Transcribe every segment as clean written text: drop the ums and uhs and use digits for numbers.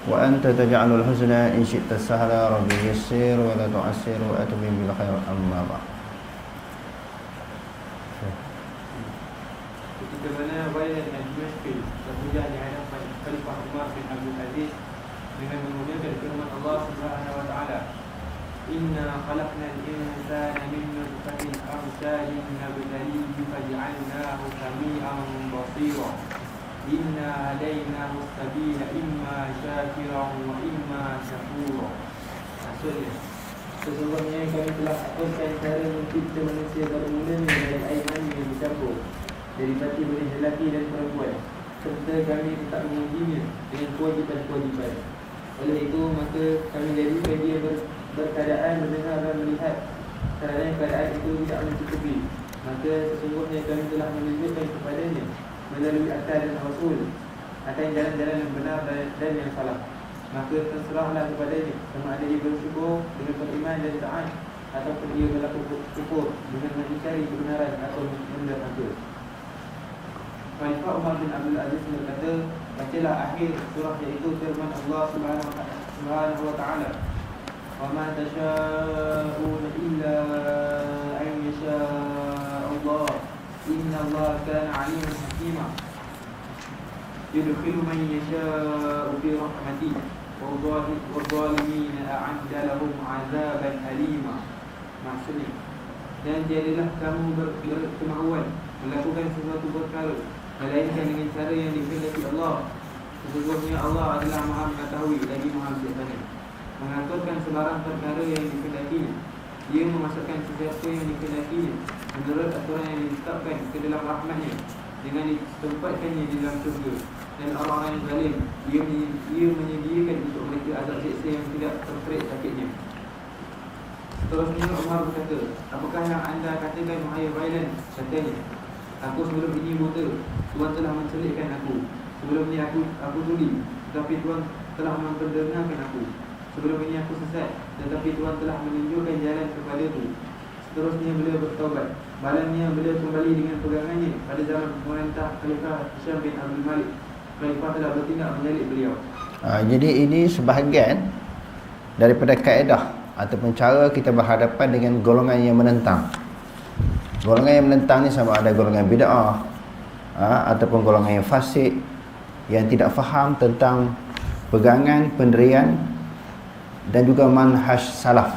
وأنت تجعل الحزن إن شئت سهلا ربي يسر ولا تعسر وأتمم بالخير أما بعد. Ketika mana Walid dan Dimashqi berhujah di hadapan Khalifah Umar bin Abdul Aziz dengan menggunakan firman Allah Subhanahu wa taala, "Inna khalaqnal insana min nutfatin amsalin nabtalihi faj'alnahu sami'an basira. Inna hadainahu as-sabila imma syakiran wa imma kafura." Maksudnya, sesungguhnya kami telah aturkan cara mencipta manusia bermula dari air mani yang dicampur dari hati benih lelaki dan perempuan, serta kami tetap mengujinya dengan kewajipan-kewajipan. Oleh itu, maka kami jadikan dia berkeadaan mendengar dan melihat. Kerana keadaan itu tidak mencukupi, maka sesungguhnya kami telah menunjukkan kepadanya melalui akal dan rasul akan jalan-jalan yang benar dan yang salah. Maka terserahlah kepadanya sama ada dia bersyukur dengan beriman dan taat, ataupun dia berlaku kufur dengan mencari kebenaran atau mendurhaka. Khalifah Umar bin Abdul Aziz berkata, bacalah akhir surah iaitu firman Allah Subhanahu wa taala, "Wa ma tasha'una illa an yasha Allah. Inna Allah kana 'aliman hakima. Yudkhilu man yasha'u fi rahmatihi wa zalimina a'adda lahum 'adzaban alima." Maksudnya, dan tiadalah kamu berkemahuan melakukan sesuatu perkara melainkan dengan cara yang dikehendaki Allah. Sesungguhnya Allah adalah Maha mengetahui lagi Maha bijaksana, mengaturkan sebarang perkara yang dikehendakinya. Dia memasukkan sesiapa yang dikehendakinya menurut aturan yang ditetapkan ke dalam rahmatnya dengan ditempatkannya di dalam syurga. Dan orang-orang yang zalim, dia menyediakan untuk mereka azab siksa yang tidak terkerik sakitnya. Seterusnya Umar berkata, "Apakah yang anda katakan wahai Wailan?" Katanya, "Aku sebelum ini buta, Tuhan telah mencelikkan aku. Sebelum ini aku tuli, tetapi Tuhan telah memperdengarkan aku. Sebelum ini aku sesat, tetapi Tuhan telah menunjukkan jalan kepadaku." Seterusnya beliau bertaubat. Malangnya beliau kembali dengan pegangannya pada zaman pemerintah Khalifah Hisham bin Abdul Malik. Khalifah telah bertindak menyalip beliau. Jadi ini sebahagian daripada kaedah ataupun cara kita berhadapan dengan golongan yang menentang. Golongan yang menentang ni sama ada golongan bid'ah ataupun golongan yang fasik, yang tidak faham tentang pegangan, pendirian dan juga manhaj salaf.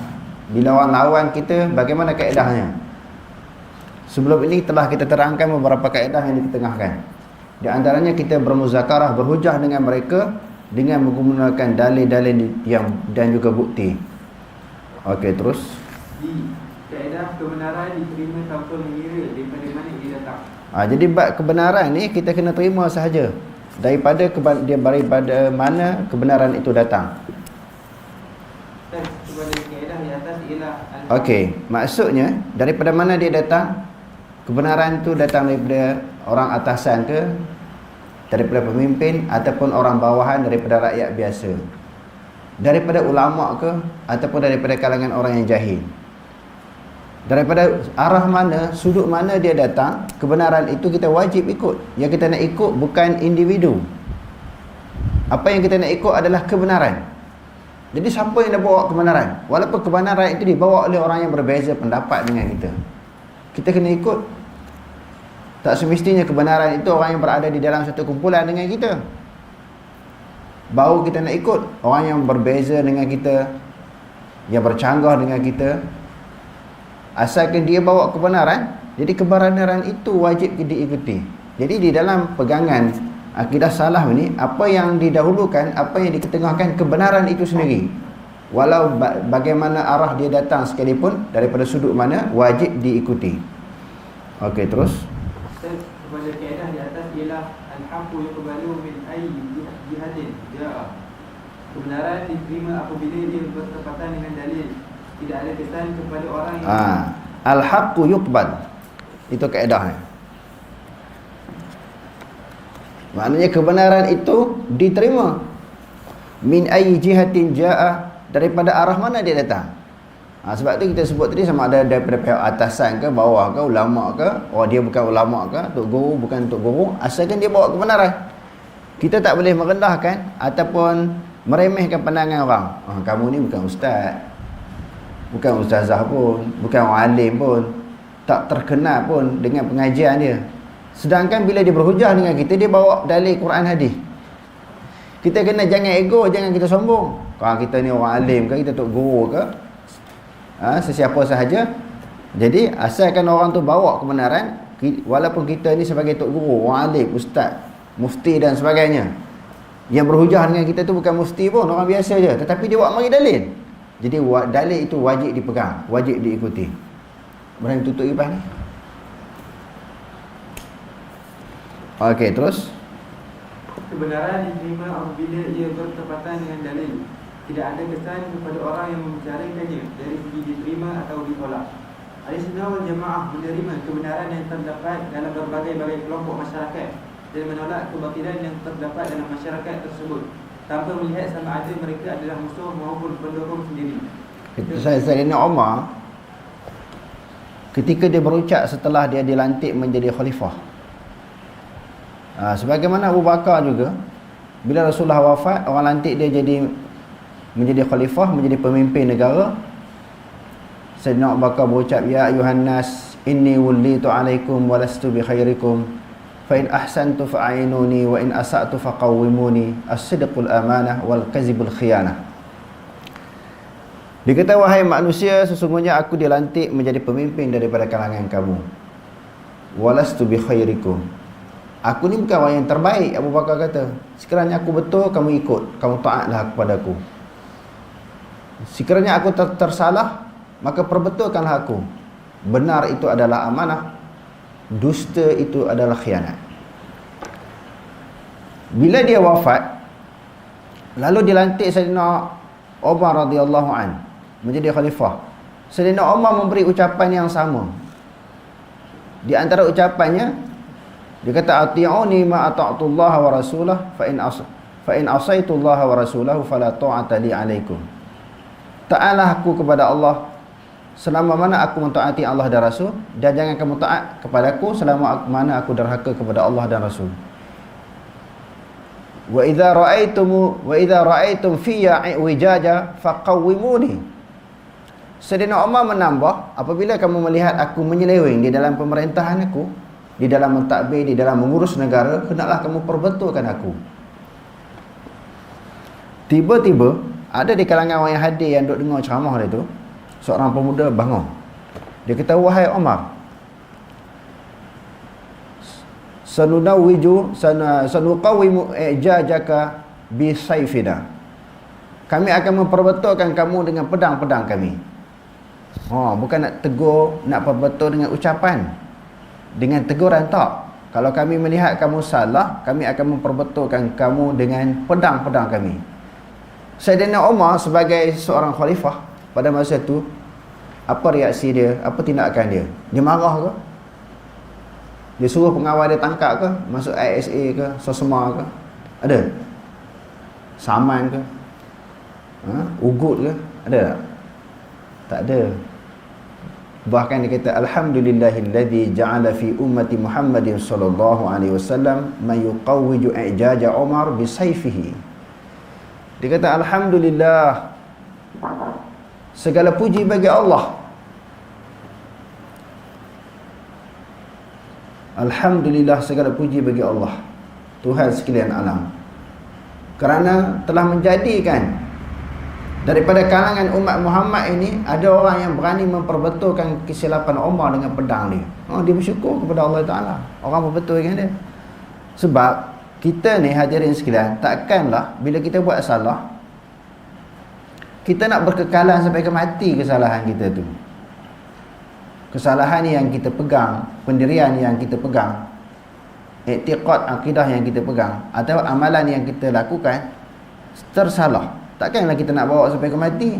Bila lawan kita, bagaimana kaedahnya? Sebelum ini telah kita terangkan beberapa kaedah yang diketengahkan. Di antaranya kita bermuzakarah, berhujah dengan mereka dengan menggunakan dalil-dalil yang dan juga bukti. Okey, terus Kaedah kebenaran diterima tanpa mengira daripada mana dia datang. Jadi bab kebenaran ni kita kena terima sahaja daripada mana kebenaran itu datang. Dan kepada kaedah di atas ialah Okey, maksudnya daripada mana dia datang? Kebenaran itu datang daripada orang atasan ke, daripada pemimpin ataupun orang bawahan, daripada rakyat biasa, daripada ulama ke ataupun daripada kalangan orang yang jahil. Daripada arah mana, sudut mana dia datang, kebenaran itu kita wajib ikut. Yang kita nak ikut bukan individu. Apa yang kita nak ikut adalah kebenaran. Jadi siapa yang dah bawa kebenaran, walaupun kebenaran itu dibawa oleh orang yang berbeza pendapat dengan kita, kita kena ikut. Tak semestinya kebenaran itu orang yang berada di dalam satu kumpulan dengan kita baru kita nak ikut. Orang yang berbeza dengan kita, yang bercanggah dengan kita, asalkan dia bawa kebenaran, jadi kebenaran itu wajib diikuti. Jadi di dalam pegangan akidah salaf ni, apa yang didahulukan, apa yang diketengahkan, kebenaran itu sendiri. Walau bagaimana arah dia datang sekalipun, daripada sudut mana, wajib diikuti. Okey, terus. Kepada kaedah di atas ialah al-haqqu yuqbalu min ayyi jihatin jaa. Kebenaran diterima apabila dia bertepatan dengan dalil. Tidak ada kesan kepada orang yang al-haqqu yuqbal. Itu kaedahnya. Maknanya kebenaran itu diterima. Min ayyi jihatin jaa, daripada arah mana dia datang. Sebab tu kita sebut tadi sama ada daripada pihak atasan ke, bawah ke, ulama ke. Dia bukan ulama ke, tok guru bukan tok guru, asalkan dia bawa kebenaran. Kita tak boleh merendahkan ataupun meremehkan pandangan orang. Kamu ni bukan ustaz, bukan ustazah pun, bukan orang alim pun, tak terkenal pun dengan pengajian dia. Sedangkan bila dia berhujah dengan kita, dia bawa dalil Quran hadis. Kita kena jangan ego, jangan kita sombong. Kalau kita ni orang alim ke, kita tok guru ke, sesiapa sahaja. Jadi asalkan orang tu bawa kebenaran, walaupun kita ni sebagai tok guru, orang alim, ustaz, mufti dan sebagainya, yang berhujah dengan kita tu bukan mufti pun, orang biasa je, tetapi dia bawa mari dalil. Jadi dalil itu wajib dipegang, wajib diikuti. Berani tutup kipas ni. Okey, terus. Kebenaran diterima apabila ia bertepatan dengan dalil. Tidak ada kesan kepada orang yang membicarakannya dari segi diterima atau ditolak. Ahlussunnah wal Jamaah menerima kebenaran yang terdapat dalam berbagai-bagai kelompok masyarakat dan menolak kebatilan yang terdapat dalam masyarakat tersebut tanpa melihat sama ada mereka adalah musuh maupun pendukung sendiri. Itu Sayyidina Umar ketika dia berucap setelah dia dilantik menjadi khalifah. Sebagaimana Abu Bakar juga, bila Rasulullah wafat, orang lantik dia menjadi khalifah, menjadi pemimpin negara. Sayyidina Abu Bakar berucap, ya ayuhan nas inni wullitu alaikum walastu bi khairikum fa in ahsantu fa'inuni wa in asa'tu faqawwimuni as-sidqul amanah wal kazibul khiyanah. Dia kata, wahai manusia, sesungguhnya aku dilantik menjadi pemimpin daripada kalangan kamu. Walastu bi khairikum. Aku ni bukan orang yang terbaik, Abu Bakar kata. Sekiranya aku betul, kamu ikut, kamu taatlah kepada aku. Sekiranya aku tersalah, maka perbetulkanlah aku. Benar itu adalah amanah, dusta itu adalah khianat. Bila dia wafat, lalu dilantik Sayyidina Umar radhiyallahu an menjadi khalifah. Sayyidina Umar memberi ucapan yang sama. Di antara ucapannya, dia kata, ati'uni ma ata'tullaha wa rasulah fa in asaitullaha wa rasulahu fala ta'ata li alaikum. Ta'alah aku kepada Allah selama mana aku mentaati Allah dan Rasul, dan jangan kamu taat kepadaku selama mana aku derhaka kepada Allah dan Rasul. Wa idza ra'aitum fiyya wijaja faqawwimuni. Sayyidina Umar menambah, apabila kamu melihat aku menyeleweng di dalam pemerintahan aku, di dalam mentadbir, di dalam mengurus negara, hendaklah kamu perbetulkan aku. Tiba-tiba ada di kalangan orang yang hadir yang duk dengar ceramah dia tu, seorang pemuda bangun. Dia kata, wahai Umar, sanuqawimu ijajaka bisayfina. Kami akan memperbetulkan kamu dengan pedang-pedang kami. Bukan nak tegur, nak perbetul dengan ucapan, dengan teguran, tak. Kalau kami melihat kamu salah, kami akan memperbetulkan kamu dengan pedang-pedang kami. Sayyidina Umar sebagai seorang khalifah pada masa itu, apa reaksi dia, apa tindakan dia? Dia marah ke? Dia suruh pengawal dia tangkap ke? Masuk ISA ke? Sosma ke? Ada? Saman ke? Ugut ke? Ada tak? Tak ada. Bahkan dia kata, alhamdulillahilladzi ja'ala fi ummati Muhammadin sallallahu alaihi wasallam man yuqawwiju i'jaja Umar bi sayfihi. Dia kata, alhamdulillah, segala puji bagi Allah. Alhamdulillah, segala puji bagi Allah, Tuhan sekalian alam, kerana telah menjadikan daripada kalangan umat Muhammad ini ada orang yang berani memperbetulkan kesilapan Umar dengan pedang dia. Dia bersyukur kepada Allah Ta'ala, orang berbetulkan dia. Sebab kita ni hadirin sekalian, takkanlah bila kita buat salah, kita nak berkekalan sampai ke mati kesalahan kita tu. Kesalahan yang kita pegang, pendirian yang kita pegang, iktiqad, akidah yang kita pegang, atau amalan yang kita lakukan tersalah, takkanlah kita nak bawa sampai ke mati.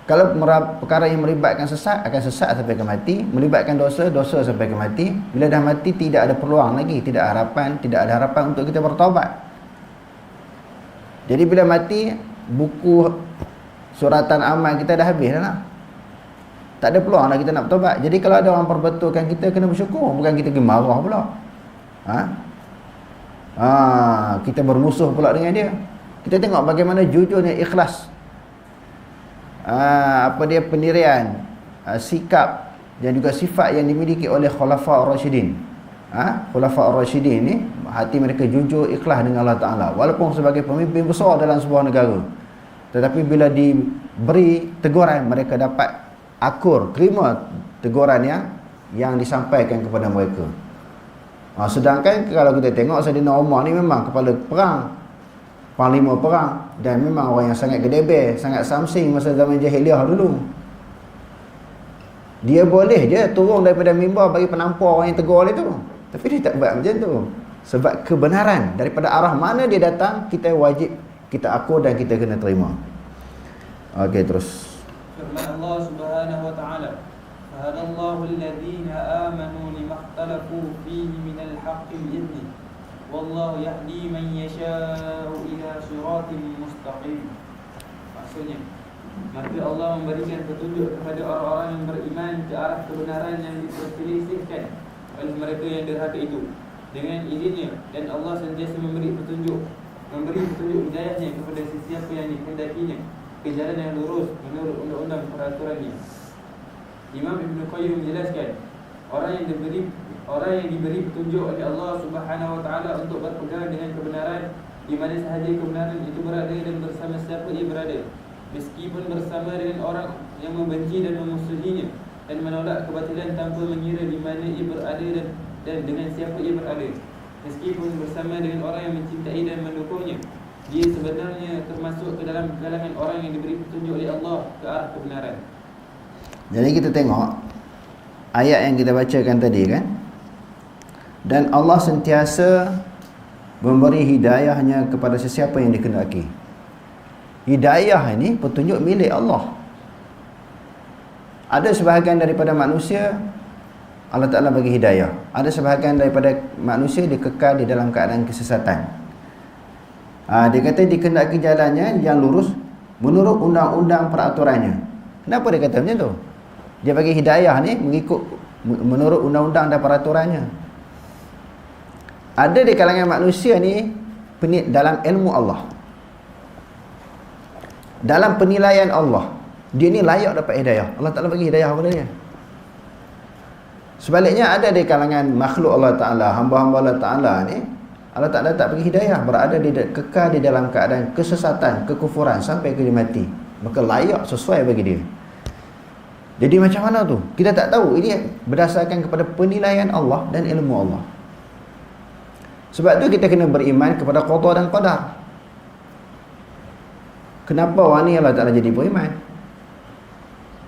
Kalau perkara yang melibatkan sesat, akan sesat sampai ke mati. Melibatkan dosa, dosa sampai ke mati. Bila dah mati, tidak ada peluang lagi, tidak ada harapan untuk kita bertaubat. Jadi bila mati, buku suratan amal kita dah habis dah lah. Tak ada peluang lah kita nak bertaubat. Jadi kalau ada orang perbetulkan kita, kena bersyukur, bukan kita pergi marah pula. Kita bermusuh pula dengan dia. Kita tengok bagaimana jujurnya ikhlas, pendirian, sikap dan juga sifat yang dimiliki oleh Khulafa Ar-Rasyidin. Khulafa Ar-Rasyidin ni hati mereka jujur, ikhlas dengan Allah Ta'ala walaupun sebagai pemimpin besar dalam sebuah negara. Tetapi bila diberi teguran, mereka dapat akur, terima teguran yang disampaikan kepada mereka. Sedangkan kalau kita tengok Saidina Umar ni memang kepala perang, panglima perang, dan memang orang yang sangat gedebel, sangat samsing masa zaman jahiliah dulu. Dia boleh je turun daripada mimbar bagi penampar orang yang tegur dia tu, tapi dia tak buat macam tu. Sebab kebenaran daripada arah mana dia datang, kita wajib kita akur dan kita kena terima. Okey, terus Firman Allah Subhanahu wa taala, "Fahadallahu alladhina amanu limakhtalafu fihi minal haqqi bi'izni, wallahu yahdi man yasha'u ila siratin mustaqim." Maksudnya, maka Allah memberikan petunjuk kepada orang-orang yang beriman ke arah kebenaran yang diperselisihkan oleh mereka yang derhaka itu dengan izinnya, dan Allah sentiasa memberi petunjuk hidayahnya kepada sesiapa yang dikehendakinya ke jalan yang lurus menurut undang-undang peraturannya. Imam Ibn Qayyim menjelaskan, orang yang diberi petunjuk oleh Allah Subhanahu wa taala untuk berpegang dengan kebenaran di mana sahaja kebenaran itu berada dan bersama siapa ia berada, meskipun bersama dengan orang yang membenci dan memusuhinya, dan menolak kebatilan tanpa mengira di mana ia berada dan dengan siapa ia berada, meskipun bersama dengan orang yang mencintai dan mendukungnya, dia sebenarnya termasuk ke dalam kalangan orang yang diberi petunjuk oleh Allah ke arah kebenaran. Jadi kita tengok ayat yang kita bacakan tadi kan, dan Allah sentiasa memberi hidayahnya kepada sesiapa yang dikehendaki. Hidayah ini petunjuk milik Allah. Ada sebahagian daripada manusia Allah Ta'ala bagi hidayah, ada sebahagian daripada manusia dia kekal di dalam keadaan kesesatan. Dia kata dikehendaki jalannya yang lurus menurut undang-undang peraturannya. Kenapa dia kata macam tu? Dia bagi hidayah ni mengikut menurut undang-undang dan peraturannya. Ada di kalangan manusia ni dalam ilmu Allah, dalam penilaian Allah, dia ni layak dapat hidayah. Allah Ta'ala bagi hidayah kepada dia. Sebaliknya ada di kalangan makhluk Allah Ta'ala, hamba-hamba Allah Ta'ala ni, Allah Ta'ala tak bagi hidayah, berada kekal di dalam keadaan kesesatan, kekufuran sampai ke dia mati. Maka layak sesuai bagi dia. Jadi macam mana tu? Kita tak tahu. Ini berdasarkan kepada penilaian Allah dan ilmu Allah. Sebab tu kita kena beriman kepada qada dan qadar. Kenapa orang ni Allah Ta'ala jadi beriman?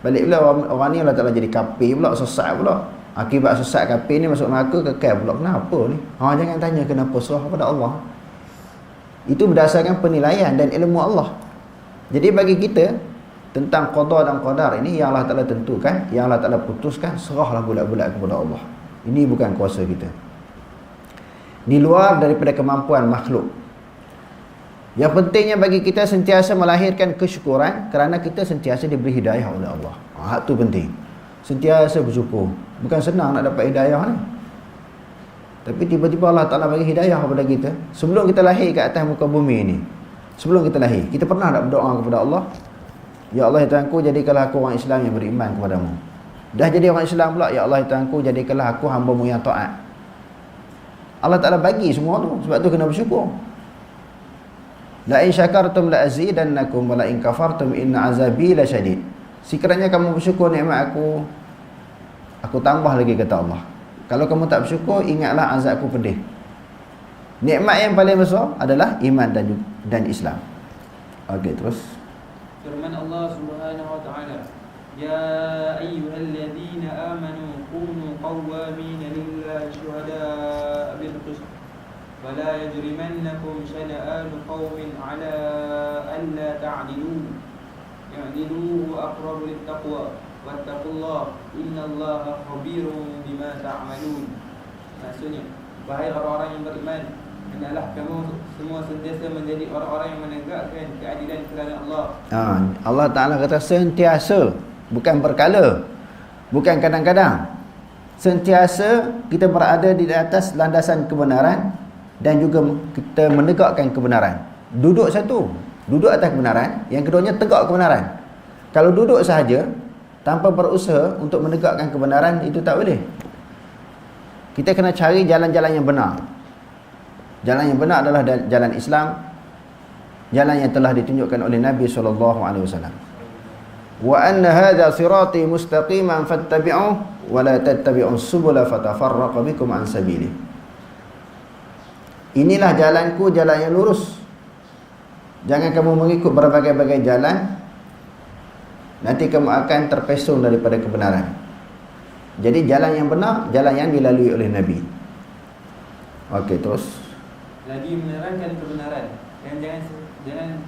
Balik pula orang ni Allah Ta'ala jadi kafir pula, sesat pula. Akibat sesat kafir ni masuk neraka kekal pula. Kenapa ni? Jangan tanya kenapa, serah kepada Allah. Itu berdasarkan penilaian dan ilmu Allah. Jadi bagi kita tentang qada dan qadar ini yang Allah Ta'ala tentukan, yang Allah Ta'ala putuskan, serahlah bulat-bulat kepada Allah. Ini bukan kuasa kita, di luar daripada kemampuan makhluk. Yang pentingnya bagi kita sentiasa melahirkan kesyukuran kerana kita sentiasa diberi hidayah oleh Allah. Hak tu penting. Sentiasa bersyukur. Bukan senang nak dapat hidayah ni. Tapi tiba-tiba Allah Ta'ala bagi hidayah kepada kita sebelum kita lahir ke atas muka bumi ni. Sebelum kita lahir, kita pernah nak berdoa kepada Allah, ya Allah ya Tuhanku, jadikanlah aku orang Islam yang beriman kepadamu. Dah jadi orang Islam pula, ya Allah ya Tuhanku, jadikanlah aku hamba-Mu yang taat. Allah Ta'ala bagi semua tu. Sebab tu kena bersyukur. La in syakartum la azidannakum wa la in kafartum inna azabi lasyadid. Sekiranya kamu bersyukur nikmat aku tambah lagi, kata Allah. Kalau kamu tak bersyukur, ingatlah azabku pedih. Nikmat yang paling besar adalah iman dan Islam. Okey, terus Firman Allah Subhanahu wa taala, "Ya ayyuhalladzina amanu kunu qawwamina lillahi syuhada'a bil qist wa la yajrimannakum shana'anu qaumin 'ala alla ta'dilu ya'dilu huwa aqrabu littaqwa wattaqullaha innallaha khabirun bima ta'malun." Maksudnya, wahai orang-orang yang beriman, hendaklah kamu semua sentiasa menjadi orang-orang yang menegakkan keadilan kerana Allah. Allah Ta'ala kata sentiasa, bukan berkala, bukan kadang-kadang. Sentiasa kita berada di atas landasan kebenaran dan juga kita menegakkan kebenaran. duduk satu, duduk atas kebenaran. Yang keduanya tegak kebenaran. Kalau duduk sahaja tanpa berusaha untuk menegakkan kebenaran, itu tak boleh. Kita kena cari jalan-jalan yang benar. Jalan yang benar adalah jalan Islam, jalan yang telah ditunjukkan oleh Nabi SAW. Wa anna hadha sirati mustaqiman fattabi'uh wa la tattabi'us subula fatafarraqa bikum an sabili. Inilah jalanku, jalan yang lurus. Jangan kamu mengikut berbagai-bagai jalan, nanti kamu akan terpesong daripada kebenaran. Jadi jalan yang benar, jalan yang dilalui oleh Nabi. Okey, terus. Lagi menerangkan kebenaran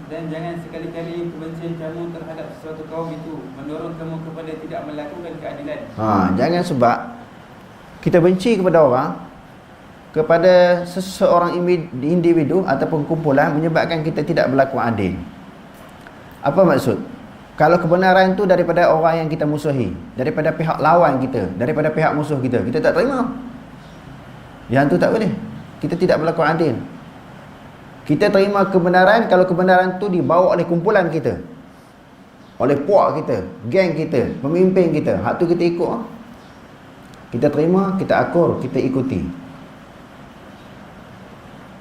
dan jangan sekali-kali kebencian kamu terhadap sesuatu kaum itu mendorong kamu kepada tidak melakukan keadilan. Jangan sebab kita benci kepada orang, kepada seseorang individu ataupun kumpulan menyebabkan kita tidak berlaku adil. Apa maksud? Kalau kebenaran itu daripada orang yang kita musuhi, daripada pihak lawan kita, daripada pihak musuh kita, kita tak terima. Yang tu tak boleh. Kita tidak berlaku adil. Kita terima kebenaran kalau kebenaran tu dibawa oleh kumpulan kita, oleh puak kita, geng kita, pemimpin kita. Hak tu kita ikut. Kita terima, kita akur, kita ikuti.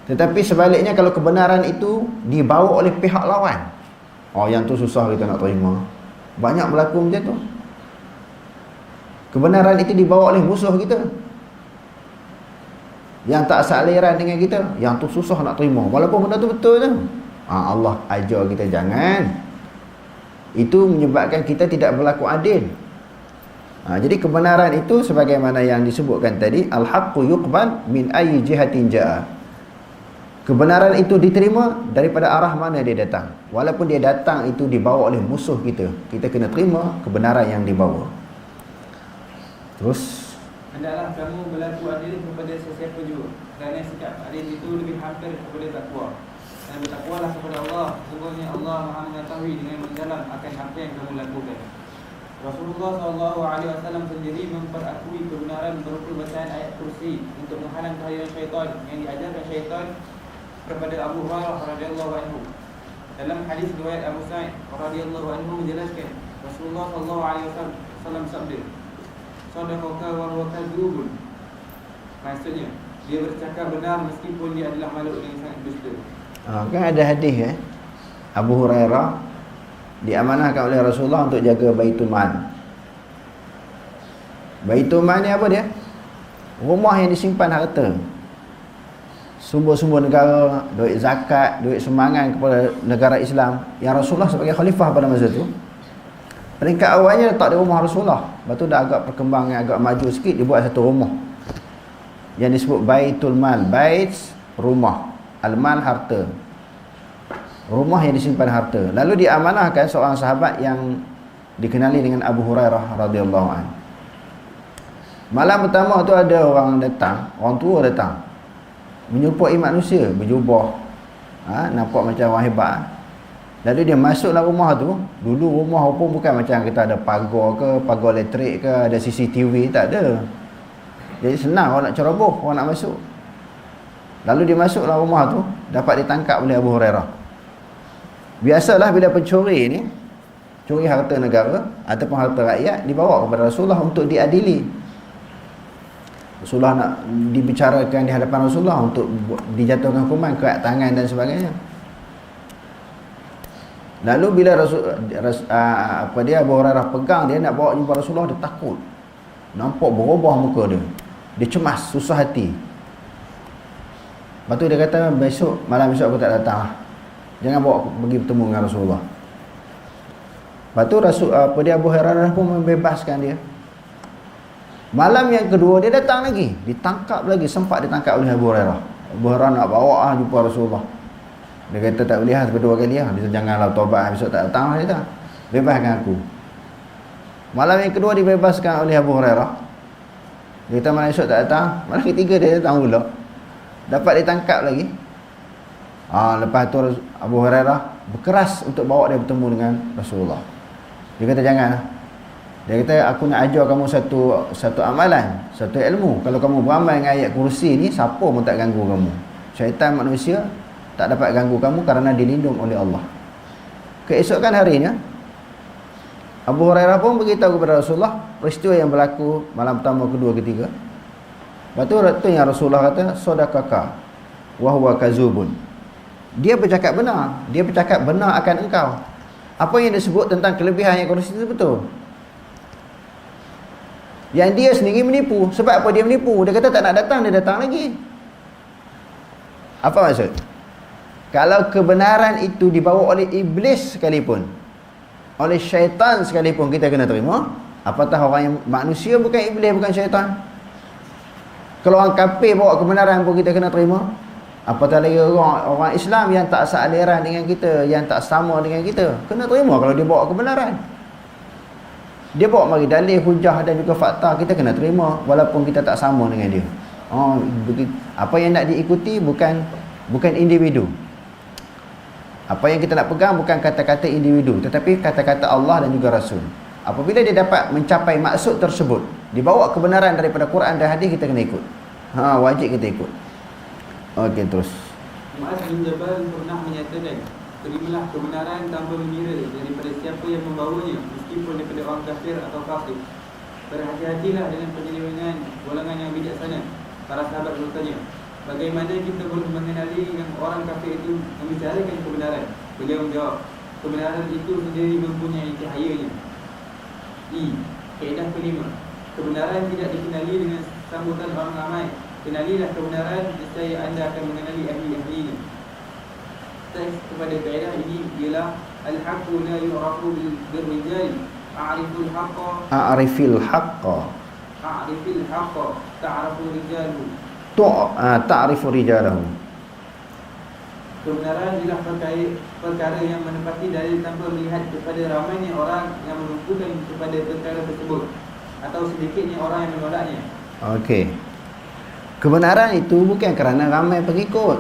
Tetapi sebaliknya kalau kebenaran itu dibawa oleh pihak lawan, yang tu susah kita nak terima. Banyak berlaku macam tu. Kebenaran itu dibawa oleh musuh kita, yang tak sealiran dengan kita, yang tu susah nak terima walaupun benda tu betul tu. Allah ajar kita jangan. Itu menyebabkan kita tidak berlaku adil. Jadi kebenaran itu sebagaimana yang disebutkan tadi, al-haqqu yuqbal min ayyi jihatin jaa. Kebenaran itu diterima daripada arah mana dia datang. Walaupun dia datang itu dibawa oleh musuh kita, kita kena terima kebenaran yang dibawa. Terus, hendaklah kamu berlaku adil kepada sesiapa juga, kerana sikap adil itu lebih hampir kepada takwa. Dan bertakwalah kepada Allah. Sesungguhnya Allah Maha mengetahui dengan mendalam akan apa yang kamu lakukan. Rasulullah SAW sendiri memperakui kebenaran berupa bacaan ayat kursi untuk menghalang kehadiran syaitan yang diajarkan syaitan kepada Abu Hurairah radhiyallahu anhu. Dalam hadis riwayat Abu Sa'id radhiyallahu anhu menjelaskan, Rasulullah SAW sabda, "Sadaqaka wa huwa kadzubun." Maksudnya, dia bercakap benar meskipun dia adalah makhluk yang sangat dusta. Kan ada hadis Abu Hurairah diamanahkan oleh Rasulullah untuk jaga Baitul Mal. Baitul Mal ni apa dia? Rumah yang disimpan harta, sumber-sumber negara, duit zakat, duit sumbangan kepada negara Islam yang Rasulullah sebagai khalifah pada masa tu. Peringkat awalnya letak di rumah Rasulullah. Lepas tu dah agak perkembangan, agak maju sikit, dia buat satu rumah yang disebut Baitul Mal. Bait, rumah. Al-Mal, harta. Rumah yang disimpan harta. Lalu diamanahkan seorang sahabat yang dikenali dengan Abu Hurairah radhiyallahu anhu. Malam pertama tu ada orang datang, orang tua datang, menyerupai manusia, berjubah, nampak macam orang hebat. Lalu dia masuk dalam rumah tu. Dulu rumah pun bukan macam kita ada pagar ke, pagar elektrik ke, ada CCTV, tak ada. Jadi senang orang nak ceroboh, orang nak masuk. Lalu dia masuk dalam rumah tu, dapat ditangkap oleh Abu Hurairah. Biasalah bila pencuri ni curi harta negara ataupun harta rakyat, dibawa kepada Rasulullah untuk diadili. Rasulullah nak dibicarakan di hadapan Rasulullah untuk dijatuhkan hukuman, kerat tangan dan sebagainya. Lalu bila Abu Hurairah pegang dia nak bawa jumpa Rasulullah, dia takut. Nampak berubah muka dia. Dia cemas, susah hati. Lepas tu dia kata, malam besok aku tak datang lah. Jangan bawa pergi bertemu dengan Rasulullah. Lepas tu Abu Hurairah pun membebaskan dia. Malam yang kedua dia datang lagi, ditangkap lagi, sempat ditangkap oleh Abu Hurairah. Abu Hurairah nak bawa jumpa Rasulullah. Dia kata tak boleh sampai 2 kali lah. Dia kata janganlah taubat, besok tak datang lah. Dia kata, bebaskan aku. Malam yang kedua dibebaskan oleh Abu Hurairah. Dia kata malam esok tak datang. Malam ketiga dia datang pula, dapat ditangkap lagi. Lepas tu Abu Hurairah berkeras untuk bawa dia bertemu dengan Rasulullah. Dia kata jangan. Dia kata aku nak ajar kamu satu amalan, satu ilmu. Kalau kamu beramal dengan ayat kursi ni, siapa pun tak ganggu kamu. Syaitan manusia tak dapat ganggu kamu kerana dilindung oleh Allah. Keesokan harinya Abu Hurairah pun beritahu kepada Rasulullah peristiwa yang berlaku malam pertama, kedua, ketiga. Lepas tu yang Rasulullah kata, sadaqaka wa huwa kazubun. Dia bercakap benar. Dia bercakap benar akan engkau. Apa yang disebut tentang kelebihan yang kursi itu betul. Yang dia sendiri menipu. Sebab apa dia menipu? Dia kata tak nak datang, dia datang lagi. Apa maksud? Kalau kebenaran itu dibawa oleh iblis sekalipun, oleh syaitan sekalipun, kita kena terima. Apatah orang yang manusia, bukan iblis, bukan syaitan. Kalau orang kafir bawa kebenaran pun kita kena terima. Apatah lagi orang Islam yang tak sealiran dengan kita, yang tak sama dengan kita, kena terima kalau dia bawa kebenaran. Dia bawa mari dalil, hujah dan juga fakta, kita kena terima walaupun kita tak sama dengan dia. Apa yang nak diikuti bukan individu. Apa yang kita nak pegang bukan kata-kata individu, tetapi kata-kata Allah dan juga Rasul. Apabila dia dapat mencapai maksud tersebut, dibawa kebenaran daripada Quran dan hadis, kita kena ikut. Wajib kita ikut. Okey, terus. Muaz bin Jabal pernah menyatakan, terimalah kebenaran tanpa mengira daripada siapa yang membawanya, meskipun daripada orang kafir atau fasik. Berhati-hatilah dengan penyelewengan golongan yang bijaksana. Para sahabat bertanya, bagaimana kita boleh mengenali yang orang kafir itu membicarakan kebenaran? Beliau menjawab, kebenaran itu sendiri mempunyai cahayanya. Kaedah kelima, kebenaran tidak dikenali dengan sambutan orang ramai. Kenalilah kebenaran, nescaya anda akan mengenali ahli-ahlinya. Teks kepada kaedah ini ialah al-haqqu la yu'rafu bil-rijal, a'rifil haqqa ta'rafu rijaluhu. Ta'rifu rijalahu. Kebenaran ialah perkara yang menepati dalil tanpa melihat kepada ramainya orang yang menunjukkan kepada perkara tersebut atau sedikitnya orang yang menolaknya. Okey. Kebenaran itu bukan kerana ramai pengikut.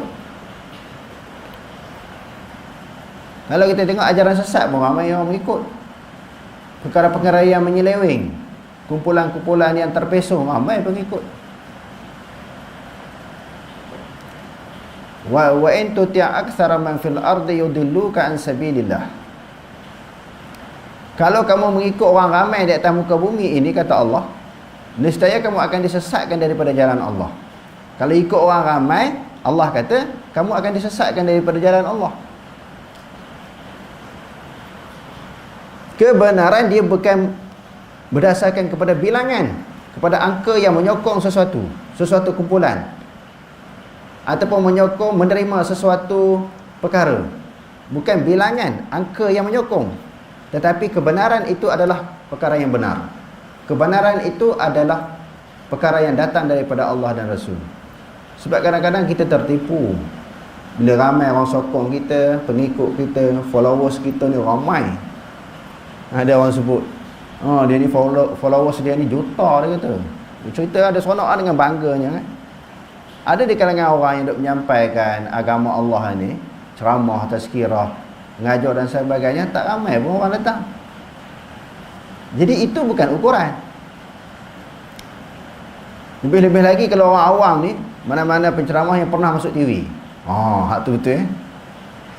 Kalau kita tengok ajaran sesat pun ramai orang mengikut. Perkara-perkara yang menyeleweng, kumpulan-kumpulan yang terpesong, ramai pengikut. Wa in tuti' aktsara man fil ardi yudilluka an sabilillah. Kalau kamu mengikut orang ramai di atas muka bumi ini, kata Allah, nescaya kamu akan disesatkan daripada jalan Allah. Kalau ikut orang ramai, Allah kata kamu akan disesatkan daripada jalan Allah. Kebenaran dia bukan berdasarkan kepada bilangan, kepada angka yang menyokong sesuatu kumpulan, ataupun menyokong menerima sesuatu perkara. Bukan bilangan, angka yang menyokong, tetapi kebenaran itu adalah perkara yang benar. Kebenaran itu adalah perkara yang datang daripada Allah dan Rasul. Sebab kadang-kadang kita tertipu bila ramai orang sokong kita, pengikut kita, followers kita ni ramai. Ada orang sebut, dia ni followers dia ni juta, dia kata. Dia cerita ada seronok dengan bangganya kan. Ada di kalangan orang yang duk menyampaikan agama Allah ni, ceramah, tazkirah, mengajar dan sebagainya, tak ramai pun orang datang. Jadi itu bukan ukuran. Lebih-lebih lagi kalau orang awam ni, mana-mana penceramah yang pernah masuk TV. Hak tu betul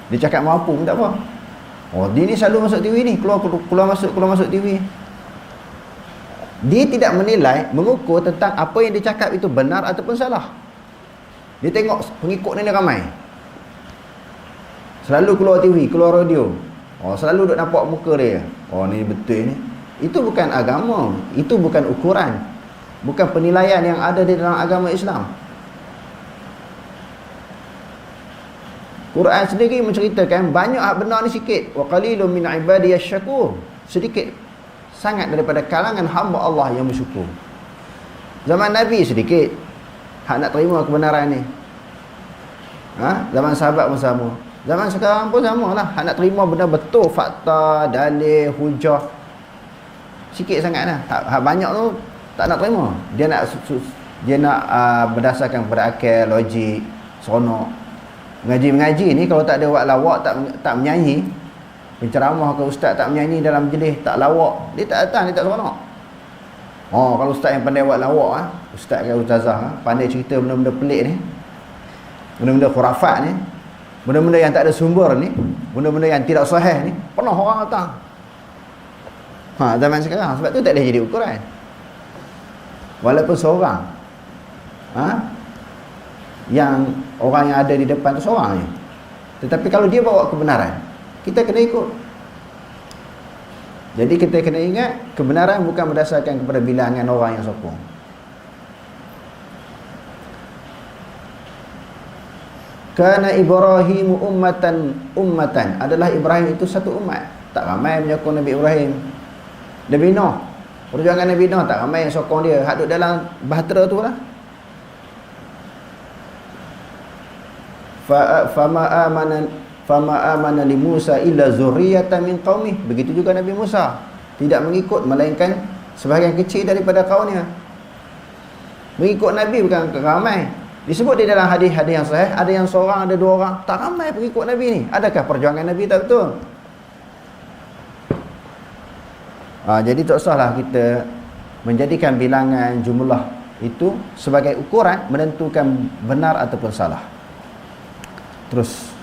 Dia cakap mampu pun tak apa. Dia ni selalu masuk TV ni, keluar masuk TV. Dia tidak menilai, mengukur tentang apa yang dia cakap itu benar ataupun salah. Dia tengok pengikut ni ramai, selalu keluar TV, keluar radio, selalu duk nampak muka dia. Ni betul ni. Itu bukan agama, itu bukan ukuran, bukan penilaian yang ada di dalam agama Islam. Quran sendiri menceritakan banyak hak benar ni sikit. Wa qalilun min ibadiyasy syakur. Sedikit sangat daripada kalangan hamba Allah yang bersyukur. Zaman Nabi sedikit hak nak terima kebenaran ni. Zaman sahabat pun sama. Zaman sekarang pun samalah. Hak nak terima benda betul, fakta, dalil, hujah, sikit sangatlah. Hak banyak tu tak nak terima. Dia nak berdasarkan kepada akal, logik, seronok. Mengaji ni kalau tak ada buat lawak, tak menyanyi, penceramah ke ustaz tak menyanyi dalam majlis, tak lawak, dia tak datang, dia tak seronok. Kalau ustaz yang pandai buat lawak, ustaz ke ustazah pandai cerita benda-benda pelik ni, benda-benda khurafat ni, Benda-benda yang tak ada sumber ni, benda-benda yang tidak sahih ni, penuh orang datang. Zaman sekarang, sebab tu tak boleh jadi ukuran. Walaupun seorang, yang orang yang ada di depan tu seorang je. Tetapi kalau dia bawa kebenaran, kita kena ikut. Jadi kita kena ingat, kebenaran bukan berdasarkan kepada bilangan orang yang sokong. Kana Ibrahim ummatan, adalah Ibrahim itu satu umat. Tak ramai menyokong Nabi Ibrahim. Nabi Nuh, perjuangan Nabi Nuh tak ramai yang sokong dia. Hak duduk dalam bahtera tu lah. Fama amana li Musa illa zurriyatan min qaumih. Begitu juga Nabi Musa, tidak mengikut melainkan sebahagian kecil daripada kaumnya. Mengikut Nabi bukan ramai. Disebut di dalam hadis-hadis yang sahih, ada yang seorang, ada dua orang, tak ramai pengikut Nabi ni. Adakah perjuangan Nabi tak betul? Jadi tak usahlah kita menjadikan bilangan jumlah itu sebagai ukuran menentukan benar ataupun salah. Terus,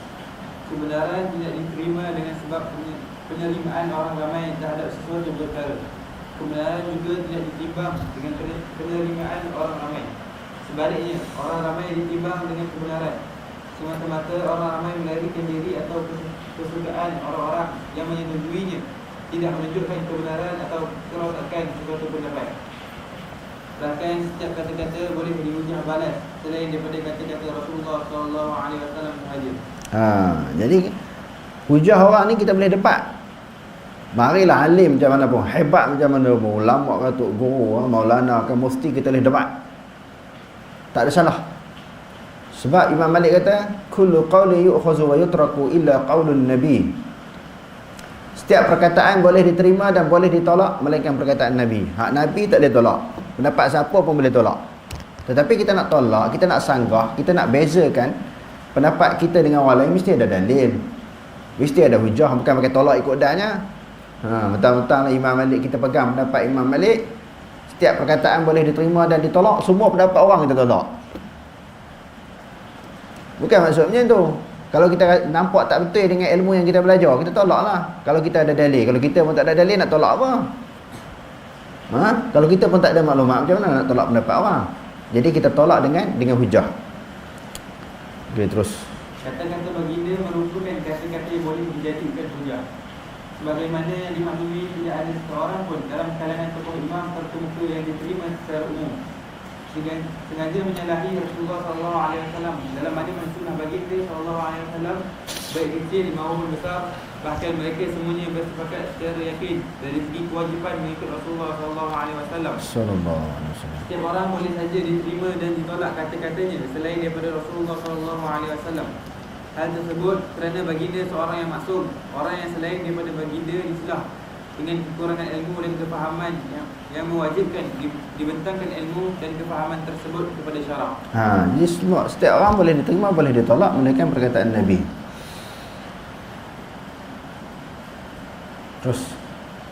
kebenaran tidak diterima dengan sebab penerimaan orang ramai terhadap sesuatu perkara. Kebenaran juga tidak ditimbang dengan penerimaan orang ramai. Sebaliknya, orang ramai ditimbang dengan kebenaran. Semata-mata orang ramai melarikan diri atau kesukaan orang-orang yang menyetujuinya tidak menunjukkan kebenaran atau kerosakan sesuatu pendapat. Bahkan setiap kata-kata boleh dihujah balas selain daripada kata-kata Rasulullah SAW sahaja. Jadi hujah orang ni kita boleh debat. Marilah alim macam mana pun, hebat macam mana pun, ulama ke tok guru, maulana ke, mesti kita boleh debat. Tak ada salah. Sebab Imam Malik kata, kullu qawli yu'khazu wa yutraku illa qawlun nabi. Setiap perkataan boleh diterima dan boleh ditolak melainkan perkataan Nabi. Hak Nabi tak boleh tolak. Pendapat siapa pun boleh tolak. Tetapi kita nak tolak, kita nak sanggah, kita nak bezakan pendapat kita dengan orang lain, mesti ada dalil, mesti ada hujah, bukan pakai tolak ikut dalnya. Mentang-mentang Imam Malik kita pegang pendapat Imam Malik, setiap perkataan boleh diterima dan ditolak, semua pendapat orang kita tolak. Bukan maksudnya tu. Kalau kita nampak tak betul dengan ilmu yang kita belajar, kita tolaklah. Kalau kita ada dalil, kalau kita pun tak ada dalil, nak tolak apa? Kalau kita pun tak ada maklumat, macam mana nak tolak pendapat orang? Jadi kita tolak dengan hujah. Okey, terus. Kata-kata baginda merupakan kata-kata yang boleh dijadikan hujah. Sebagaimana yang dimaklumi, tidak ada seorang pun dalam kalangan tokoh imam tertentu yang diterima secara umum sengaja menyalahi Rasulullah SAW dalam mana sunnah baginda SAW, baik kecil maupun besar. Bahkan mereka semuanya bersepakat secara yakin dari segi kewajipan mengikut Rasulullah SAW. Setiap orang boleh saja diterima dan ditolak kata-katanya selain daripada Rasulullah SAW. Hal tersebut kerana baginda seorang yang maksum. Orang yang selain daripada baginda disilah dengan kekurangan ilmu dan kefahaman yang mewajibkan dibentangkan ilmu dan kefahaman tersebut kepada syarak. Jadi semua, setiap orang boleh diterima, boleh ditolak melainkan perkataan Nabi. Terus,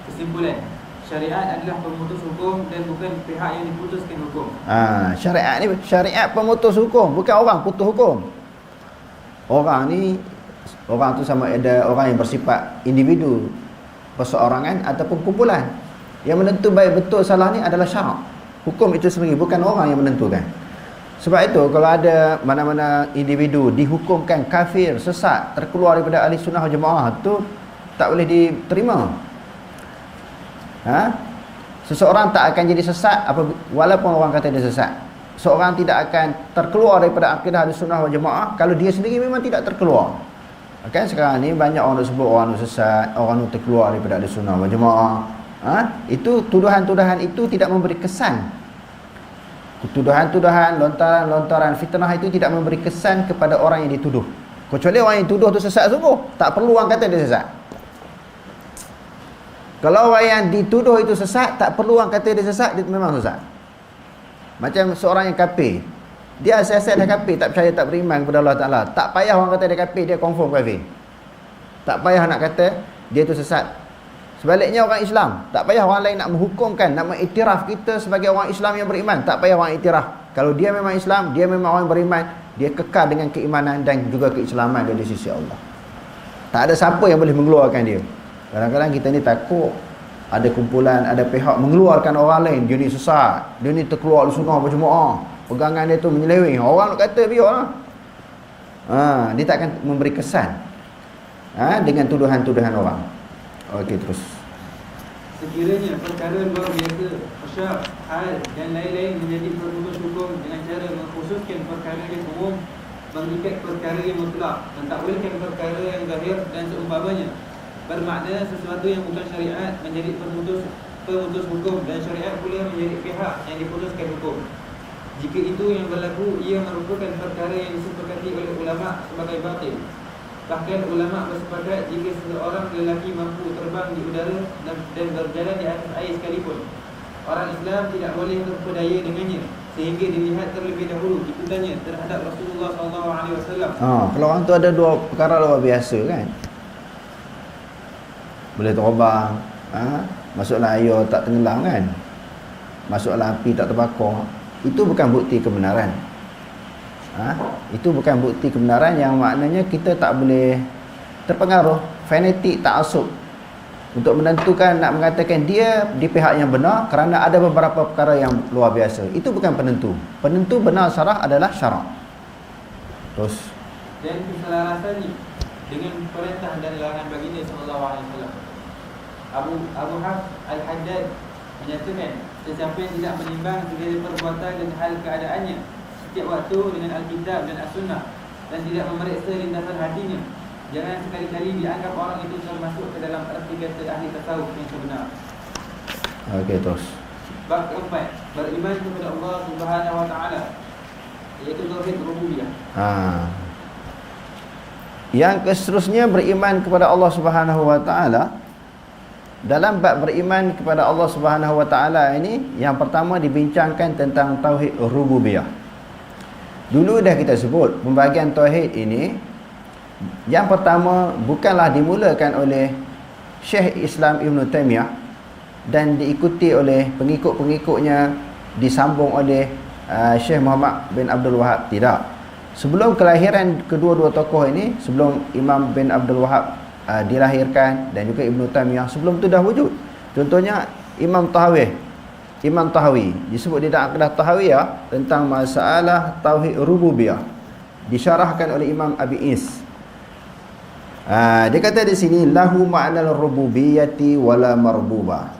kesimpulan, syariat adalah pemutus hukum dan bukan pihak yang diputuskan hukum. Syariat ni syariat pemutus hukum, bukan orang putus hukum. Orang tu sama ada orang yang bersifat individu, perseorangan ataupun kumpulan. Yang menentu baik betul salah ni adalah syarak. Hukum itu sendiri, bukan orang yang menentukan. Sebab itu kalau ada mana-mana individu dihukumkan kafir, sesat, terkeluar daripada ahli sunnah wal jamaah, tu tak boleh diterima. Seseorang tak akan jadi sesat walaupun orang kata dia sesat. Seorang tidak akan terkeluar daripada akidah ahli sunnah wal jamaah kalau dia sendiri memang tidak terkeluar. Kan sekarang ni banyak orang sebut orang tu sesat, orang tu terkeluar daripada ahli sunnah wal jamaah. Itu tuduhan-tuduhan itu tidak memberi kesan. Tuduhan-tuduhan, lontaran-lontaran fitnah itu tidak memberi kesan kepada orang yang dituduh. Kecuali orang yang dituduh tu sesat sungguh, tak perlu orang kata dia sesat. Kalau orang yang dituduh itu sesat, tak perlu orang kata dia sesat, dia memang sesat. Macam seorang yang kafir, dia asal-asal dah kafir, tak percaya, tak beriman kepada Allah Ta'ala, tak payah orang kata dia kafir, dia confirm kafir. Tak payah nak kata dia tu sesat. Sebaliknya orang Islam, tak payah orang lain nak menghukumkan, nak mengiktiraf kita sebagai orang Islam yang beriman. Tak payah orang iktiraf. Kalau dia memang Islam, dia memang orang beriman, dia kekal dengan keimanan dan juga keislaman dari sisi Allah. Tak ada siapa yang boleh mengeluarkan dia. Kadang-kadang kita ni takut ada kumpulan, ada pihak mengeluarkan orang lain. Dia ni sesat, dia ni terkeluar dari sunnah berjemaah, pegangan dia tu menyeleweng. Orang nak kata biarlah. Dia tak akan memberi kesan dengan tuduhan-tuduhan orang. Okey, terus. Sekiranya perkara luar biasa, syak, hal dan lain-lain menjadi perumus hukum dengan cara mengkhususkan perkara yang umum, mengikat perkara yang mutlak, mentakwilkan perkara yang zahir dan seumpamanya, bermakna sesuatu yang bukan syariat menjadi pemutus hukum dan syariat pula menjadi pihak yang diputuskan hukum. Jika itu yang berlaku, ia merupakan perkara yang disepakati oleh ulama sebagai batil. Bahkan ulama bersepakat jika seseorang lelaki mampu terbang di udara dan berjalan di atas air sekalipun, orang Islam tidak boleh terpedaya dengannya sehingga dilihat terlebih dahulu ikutannya terhadap Rasulullah SAW. Kalau orang tu ada dua perkara luar biasa kan, boleh terbang, masuklah air tak tenggelam kan, masuklah api tak terbakar, itu bukan bukti kebenaran. Itu bukan bukti kebenaran, yang maknanya kita tak boleh terpengaruh fanatik ta'assub untuk menentukan, nak mengatakan dia di pihak yang benar kerana ada beberapa perkara yang luar biasa. Itu bukan penentu. Penentu benar syarah adalah syarak. Terus, dan keselarasannya dengan perintah dan larangan baginda sallallahu alaihi wasallam. Abu Hafs Al-Haddad menyatakan, sesiapa yang tidak menimbang segala perbuatan dan hal keadaannya setiap waktu dengan Alkitab dan As-Sunnah dan tidak memeriksa lintasan hatinya, jangan sekali-kali dianggap orang itu termasuk ke dalam erti kata ahli tasawuf yang sebenar. Okey, terus. Bab keempat, beriman kepada Allah Subhanahu wa taala, iaitu tauhid rububiyah. Yang seterusnya beriman kepada Allah Subhanahu wa taala. Dalam bab beriman kepada Allah Subhanahu wa taala ini, yang pertama dibincangkan tentang tauhid rububiyah. Dulu dah kita sebut pembahagian tauhid ini, yang pertama bukanlah dimulakan oleh Syekh Islam Ibn Taymiyah dan diikuti oleh pengikut-pengikutnya, disambung oleh Syekh Muhammad bin Abdul Wahab. Tidak. Sebelum kelahiran kedua-dua tokoh ini, sebelum Imam bin Abdul Wahab dilahirkan dan juga Ibn Taymiyah, sebelum tu dah wujud. Contohnya Imam Tahawi disebut di dalam Aqidah Tahawiyah tentang masalah tauhid rububiyah, disyarahkan oleh Imam Abi Is. Dia kata di sini, lahu ma'nal rububiyyati wala marbuba.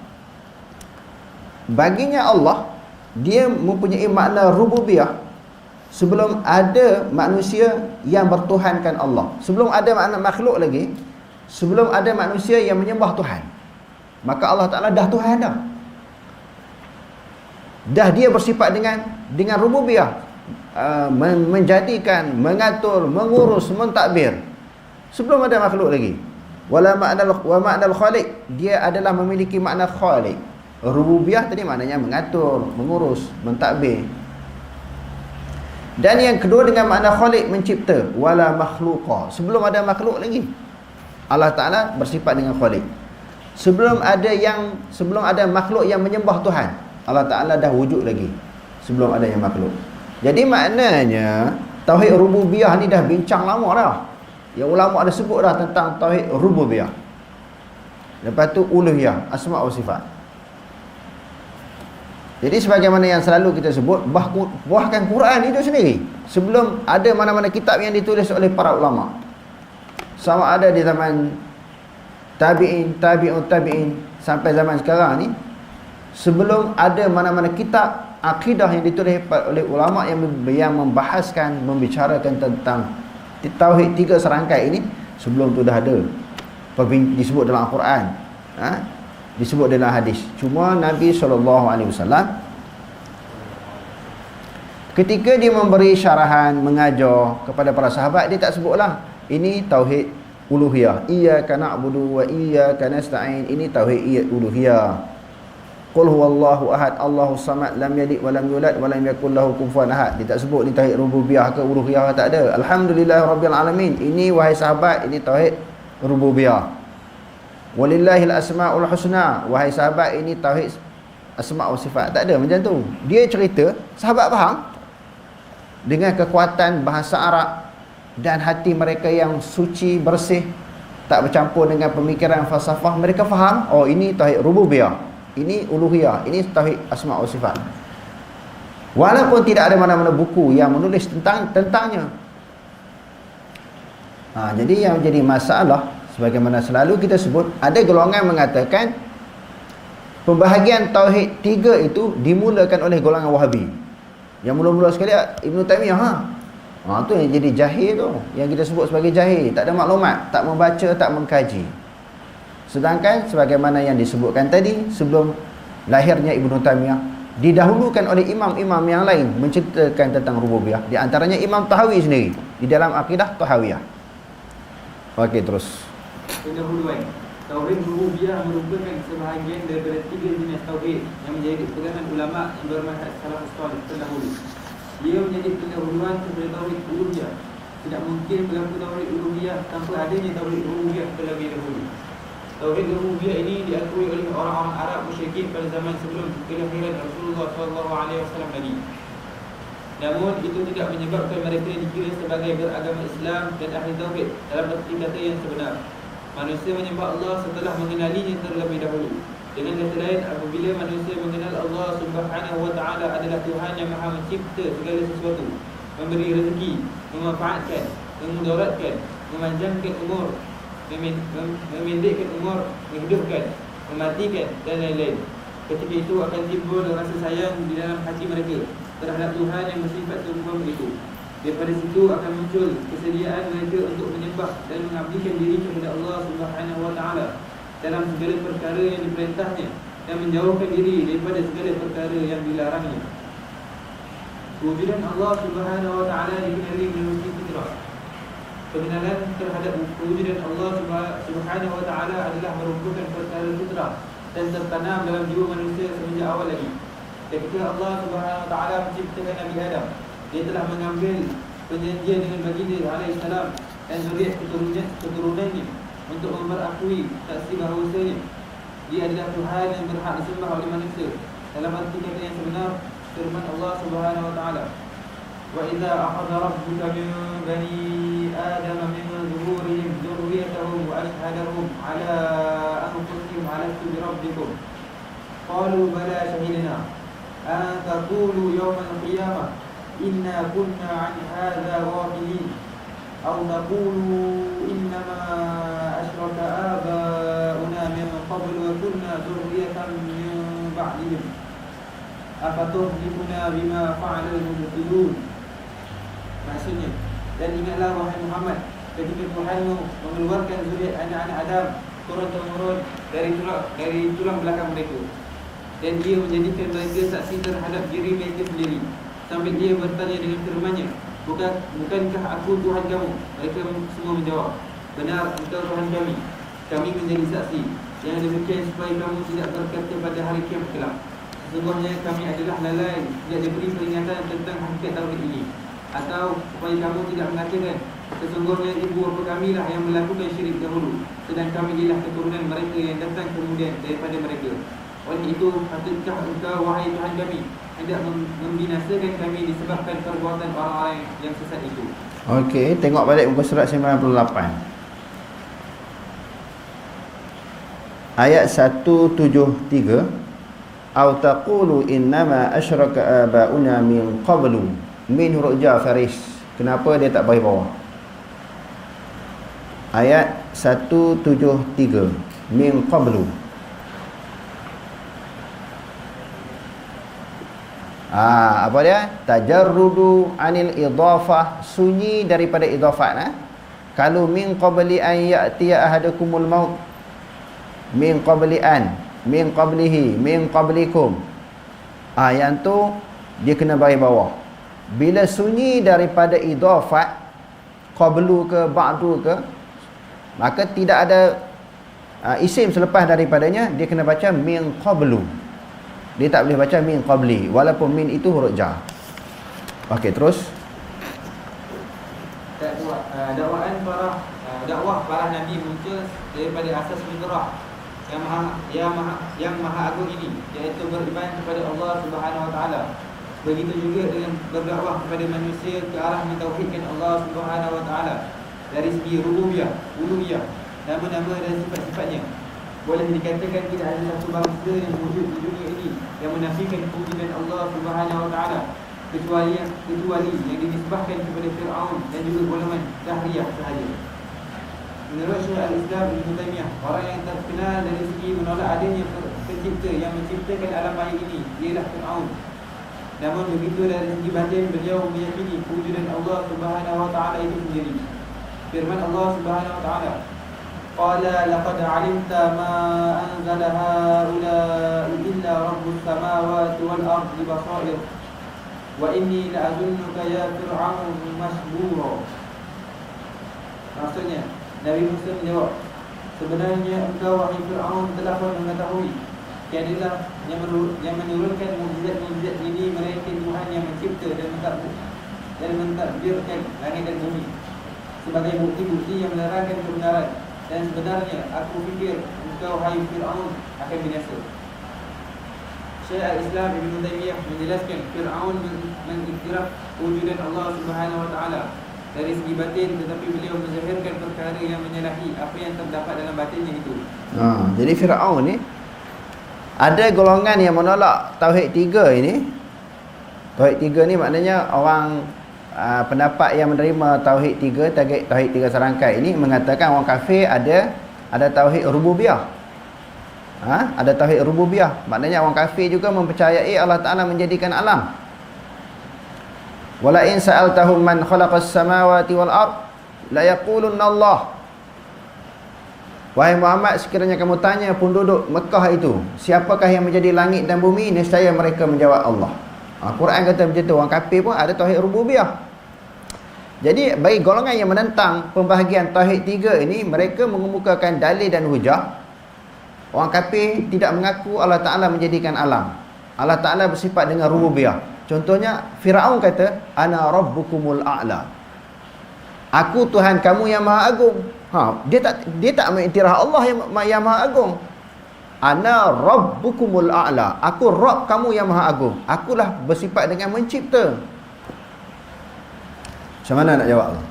Baginya Allah, dia mempunyai makna rububiyah sebelum ada manusia yang bertuhankan Allah, sebelum ada makna makhluk lagi, sebelum ada manusia yang menyembah Tuhan. Maka Allah Ta'ala dah Tuhan dah. Dah dia bersifat dengan rububiyah, menjadikan, mengatur, mengurus, mentadbir sebelum ada makhluk lagi. Wa ma'nal khaliq, dia adalah memiliki makna khaliq. Rububiyah tadi maknanya mengatur, mengurus, mentadbir. Dan yang kedua dengan makna khaliq, mencipta. Wala makhluqa, sebelum ada makhluk lagi Allah Ta'ala bersifat dengan khaliq. Sebelum ada makhluk yang menyembah Tuhan, Allah Ta'ala dah wujud lagi sebelum adanya makhluk. Jadi maknanya tauhid rububiyah ni dah bincang lama dah. Yang ulama ada sebut dah tentang tauhid rububiyah. Lepas tu uluhiyah, asma' wa sifat. Jadi sebagaimana yang selalu kita sebut, bahkan Quran itu sendiri, sebelum ada mana-mana kitab yang ditulis oleh para ulama, sama ada di zaman tabi'in, tabi'ut tabi'in sampai zaman sekarang ni, sebelum ada mana-mana kitab akidah yang ditulis oleh ulama yang membahaskan, membicarakan tentang tauhid tiga serangkai ini, sebelum tu dah ada disebut dalam Al-Quran, disebut dalam hadis. Cuma Nabi SAW ketika dia memberi syarahan, mengajar kepada para sahabat, dia tak sebutlah ini tauhid uluhiyah, iyyaka na'budu wa iyyaka nasta'in, ini tauhid uluhiyah. Qul huwallahu ahad, Allahus samad, lam yalid wa lam yulad wa lam yakul lahu kufuwan ahad. Dia tak sebut ni tauhid rububiyah ke uluhiyah, tak ada. Alhamdulillahirabbil alamin, ini wahai sahabat, ini tauhid rububiyah. Walillahil asmaul husna, wahai sahabat, ini tauhid asma' wa sifat. Tak ada macam tu. Dia cerita, sahabat faham. dengan kekuatan bahasa Arab dan hati mereka yang suci, bersih, tak bercampur dengan pemikiran falsafah, mereka faham, oh ini tauhid rububiyah, ini uluhiyah, ini tauhid asma wa sifat. Walaupun tidak ada mana-mana buku yang menulis tentangnya. Jadi yang menjadi masalah, sebagaimana selalu kita sebut, ada golongan mengatakan pembahagian tauhid 3 itu dimulakan oleh golongan Wahabi. Yang mula-mula sekali Ibn Taymiyah. Tu yang jadi jahil tu, yang kita sebut sebagai jahil, tak ada maklumat, tak membaca, tak mengkaji. Sedangkan sebagaimana yang disebutkan tadi, sebelum lahirnya Ibn Taymiyah, didahulukan oleh imam-imam yang lain menceritakan tentang rububiyah. Di antaranya Imam Tahawi sendiri di dalam akidah Tahawiyah. Okey, terus. Pendahuluan. Tauhid rububiyah merupakan sebahagian daripada 3 jenis tauhid yang menjadi pegangan ulama yang bermanhaj salafus salih terdahulu. Ia menjadi pendahuluan kepada tauhid uluhiyah. Tidak mungkin berlaku tauhid uluhiyah tanpa adanya tauhid rububiyah terlebih dahulu. Tauhid rububiyah ini diakui oleh orang-orang Arab musyrikin pada zaman sebelum kelahiran Rasulullah SAW tadi. Namun itu tidak menyebabkan mereka dikira sebagai beragama Islam dan ahli tauhid dalam arti kata yang sebenar. Manusia menyembah Allah setelah mengenalinya terlebih dahulu. Dengan kata lain, apabila manusia mengenal Allah Subhanahu wa taala adalah Tuhan yang Maha mencipta segala sesuatu, memberi rezeki, memanfaatkan, memudaratkan, memanjangkan umur, memendekkan umur, menghidupkan, mematikan dan lain-lain. Ketika itu akan timbul rasa sayang di dalam hati mereka terhadap Tuhan yang bersifat sempurna itu. Daripada situ akan muncul kesediaan mereka untuk menyembah dan mengabdikan diri kepada Allah Subhanahu wa taala dalam segala perkara yang diperintahnya dan menjauhkan diri daripada segala perkara yang dilarangnya. Kewujudan Allah Subhanahu wa taala dikenali melalui fitrah. Pengenalan terhadap kewujudan Allah Subhanahu wa taala adalah merupakan perkara fitrah dan tertanam dalam jiwa manusia semenjak awal lagi. Ketika Allah Subhanahu wa taala menciptakan Nabi Adam, dia telah mengambil perjanjian dengan baginda alaihissalam dan zuriat keturunannya untuk memperakui saksi bahawasanya dia adalah Tuhan yang berhak disembah oleh manusia. Dalam arti kata yang sebenar, firman Allah Subhanahu wa taala, wa idza akhadha rabbuka min bani adama min zuhurihim dzurriyyatahum wa ashhadahum ala anfusihim alastu bi rabbikum qalu bala shahidna an taqulu yawm al-qiyamah inna kunna 'an hadha ghafilin aw taqulu innama ashraka aba'una min qabl wa kunna dhurriyyatan min ba'dihim afatuhlikuna bima fa'ala al-mubtilun. Maksudnya, dan ingatlah wahai Muhammad, ketika Tuhanmu mengeluarkan zuriat anak-anak Adam turun-temurun dari tulang belakang mereka, dan dia menjadikan mereka saksi terhadap diri mereka sendiri, sampai dia bertanya dengan firman-Nya, bukankah aku Tuhan kamu? Mereka semua menjawab, benar, engkau Tuhan kami. Kami menjadi saksi. Yang demikian supaya kamu tidak berkata pada hari kiamat kelak, sesungguhnya kami adalah lalai, tidak diberi peringatan tentang hakikat tauhid ini. Atau supaya kamu tidak mengatakan, sesungguhnya ibu bapa kami lah yang melakukan syirik dahulu, sedang kami ialah keturunan mereka yang datang kemudian daripada mereka. Oleh itu, patutkah engkau wahai Tuhan kami hendak membinasakan kami disebabkan perbuatan orang-orang yang sesat itu. Okey, tengok balik muka surat 98. Ayat 173, au taqulu innama asyraka aba'una min qablu. Min huruf jar faris. Kenapa dia tak bagi bawah? Ayat 173, min qablu. Apa dia? Tajarrudu anil idhafah, sunyi daripada idhafat. Kalau min qabli an ya'tiya ahadakumul maut, min qabli an, min qablihi, min qablikum. Yang tu dia kena bagi bawah. Bila sunyi daripada idhafat, qablu ke ba'du ke, maka tidak ada isim selepas daripadanya, dia kena baca min qablu. Dia tak boleh baca min qabli, walaupun min itu huruf jar. Okey, terus. Dakwah para nabi muncul daripada asas fitrah yang maha agung ini, iaitu beriman kepada Allah Subhanahu wa taala Begitu juga dengan berdakwah kepada manusia ke arah mentauhidkan Allah Subhanahu wa taala dari segi rububiyah, uluhiyah, nama-nama dan sifat-sifatnya. Boleh dikatakan tidak ada satu bangsa yang wujud di dunia ini yang menafikan kewujudan Allah Subhanahu wa taala kecuali yang dinisbahkan kepada Fir'aun dan juga golongan Dahriyah sahaja. Menurut Syekh Al-Islam Ibn Taymiyah, orang yang terkenal dari segi menolak adanya pencipta yang menciptakan alam maya ini ialah Fir'aun. Namun begitu dari segi batin beliau meyakini kewujudan Allah Subhanahu wa taala itu sendiri. Firman Allah Subhanahu wa taala, qala laqad 'alimta ma anzala haula'i illa rabbus samawati wal ardi basair wa inni la'azunnuka ya fir'aun masbura. Maksudnya Nabi Musa menjawab, sebenarnya engkau wahai Fir'aun telah pun mengetahui tiadalah yang menurunkan mukjizat-mukjizat ini melainkan Tuhan yang mencipta dan mentadbirkan langit dan bumi sebagai bukti-bukti yang menerangkan kebenaran, dan sebenarnya aku fikir engkau wahai Fir'aun akan binasa. Syekh Al-Islam Ibn Taymiyah menjelaskan Fir'aun mengiktiraf kewujudan Allah Subhanahu wa taala dari segi batin, tetapi beliau menzahirkan perkara yang menyalahi apa yang terdapat dalam batinnya itu. Jadi Fir'aun ni ada golongan yang menolak tauhid tiga ini. Tauhid tiga ni maknanya orang pendapat yang menerima tauhid tiga, tauhid tiga serangkai ini mengatakan orang kafir ada tauhid rububiyah. Ada tauhid rububiyah. Maknanya orang kafir juga mempercayai Allah Taala menjadikan alam. Wala in sa'altahum man khalaqas samawati wal ard la yaqulunna Allah. Wahai Muhammad, sekiranya kamu tanya penduduk Mekah itu, siapakah yang menjadi langit dan bumi, nescaya mereka menjawab Allah. Quran kata macam tu. Orang kafir pun ada tauhid rububiyah. Jadi bagi golongan yang menentang pembahagian tauhid tiga ini, mereka mengemukakan dalil dan hujah. Orang kafir tidak mengaku Allah Ta'ala menjadikan alam. Allah Ta'ala bersifat dengan rububiyah. Contohnya Fir'aun kata, ana rabbukumul a'la, aku Tuhan kamu yang maha agung. Dia tak mengiktiraf Allah yang maha agung. Ana rabbukumul a'la, aku Rabb kamu yang maha agung. Akulah bersifat dengan mencipta. Macam mana nak jawab tu?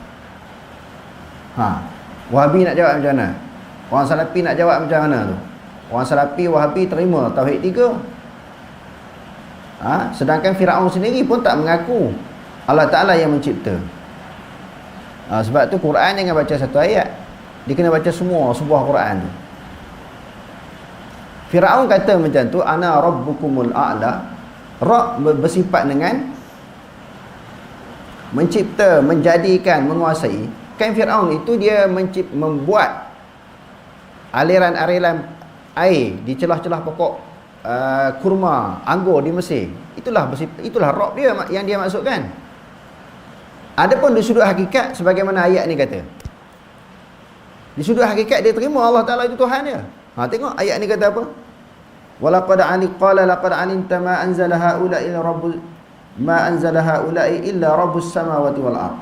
Wahabi nak jawab macam mana? Orang Salafi nak jawab macam mana tu? Orang Salafi, Wahabi terima tauhid tiga. Sedangkan Fir'aun sendiri pun tak mengaku Allah Ta'ala yang mencipta. Sebab tu Quran jangan baca satu ayat, dia kena baca semua sebuah Quran tu. Fir'aun kata macam tu, ana rabbukumul a'la. Rabb bersifat dengan mencipta, menjadikan, menguasai. Kan Fir'aun itu dia membuat aliran-aliran air di celah-celah pokok kurma, anggur di Mesir. Itulah Rabb dia yang dia maksudkan. Adapun di sudut hakikat, sebagaimana ayat ni kata, di sudut hakikat dia terima Allah Ta'ala itu Tuhan dia. Tengok ayat ni kata apa? Walaqad qala laqad alimta ma anzala haula'i illa rabbus samawati wal ard.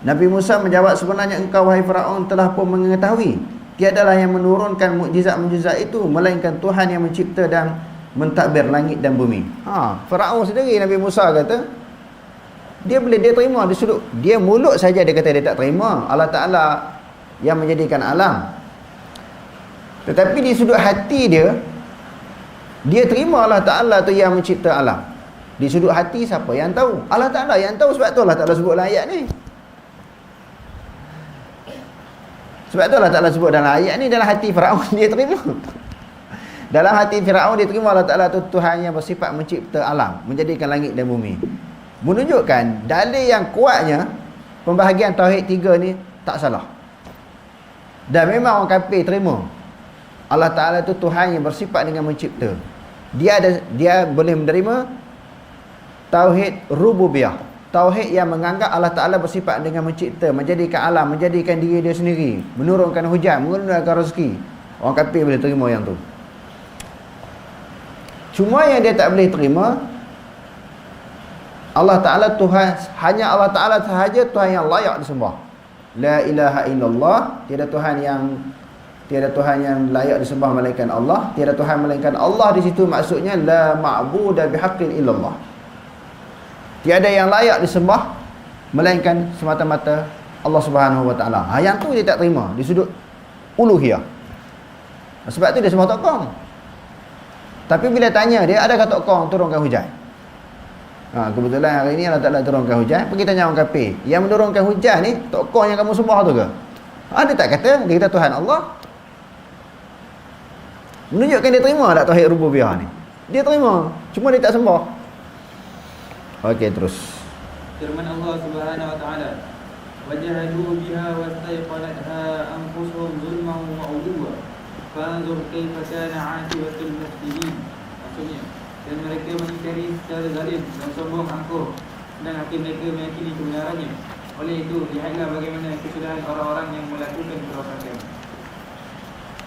Nabi Musa menjawab, sebenarnya engkau wahai Firaun telah pun mengetahui tiadalah yang menurunkan mukjizat-mukjizat itu melainkan Tuhan yang mencipta dan mentadbir langit dan bumi. Firaun sendiri, Nabi Musa kata dia terima di sudut dia, mulut saja dia kata dia tak terima Allah Ta'ala yang menjadikan alam, tetapi di sudut hati dia terima Allah Ta'ala tu yang mencipta alam. Di sudut hati siapa yang tahu? Allah Ta'ala yang tahu. Sebab tu Allah Ta'ala sebut dalam ayat ni. Sebab tu Allah Ta'ala sebut dalam ayat ni, dalam hati Firaun dia terima. Dalam hati Firaun dia terima Allah Ta'ala tu Tuhan yang bersifat mencipta alam, menjadikan langit dan bumi. Menunjukkan dalil yang kuatnya pembahagian tauhid tiga ni tak salah. Dan memang orang kafir terima Allah Ta'ala tu Tuhan yang bersifat dengan mencipta. Dia boleh menerima tauhid rububiyah, tauhid yang menganggap Allah Ta'ala bersifat dengan mencipta, menjadikan alam, menjadikan diri dia sendiri, menurunkan hujan, menurunkan rezeki. Orang kafir boleh terima yang tu. Cuma yang dia tak boleh terima, Allah Ta'ala Tuhan, hanya Allah Ta'ala sahaja Tuhan yang layak disembah. La ilaha illallah, tiada Tuhan yang layak disembah melainkan Allah. Tiada Tuhan melainkan Allah, di situ maksudnya la ma'budu bihaqqin illallah. Tiada yang layak disembah melainkan semata-mata Allah Subhanahu Wa Taala. Yang tu dia tak terima di sudut uluhiyah. Sebab tu dia sembah tokong. Tapi bila tanya dia, adakah tokong turunkan hujan? Kebetulan hari ni Allah Ta'ala turunkan hujan. Pergi tanya orang kafir, yang menurunkan hujan ni tokong yang kamu sembah tu ke? Dia tak kata, dia kata Tuhan Allah. Menunjukkan dia terima tak tauhid rububiyah ni? Dia terima, cuma dia tak sembah. Okey, terus. Firman Allah Subhanahu wa taala, "Wajahadu biha wastayqanatha anfusuhum zulman wa 'uluwa. Fanzur kaifa kana 'aqibatul mufsidin." Maksudnya, dan mereka mengingkari secara zalim dan sombong angkuh, dan hati mereka meyakini kebenarannya. Oleh itu, lihatlah bagaimana kesudahan orang-orang yang melakukan kerosakan.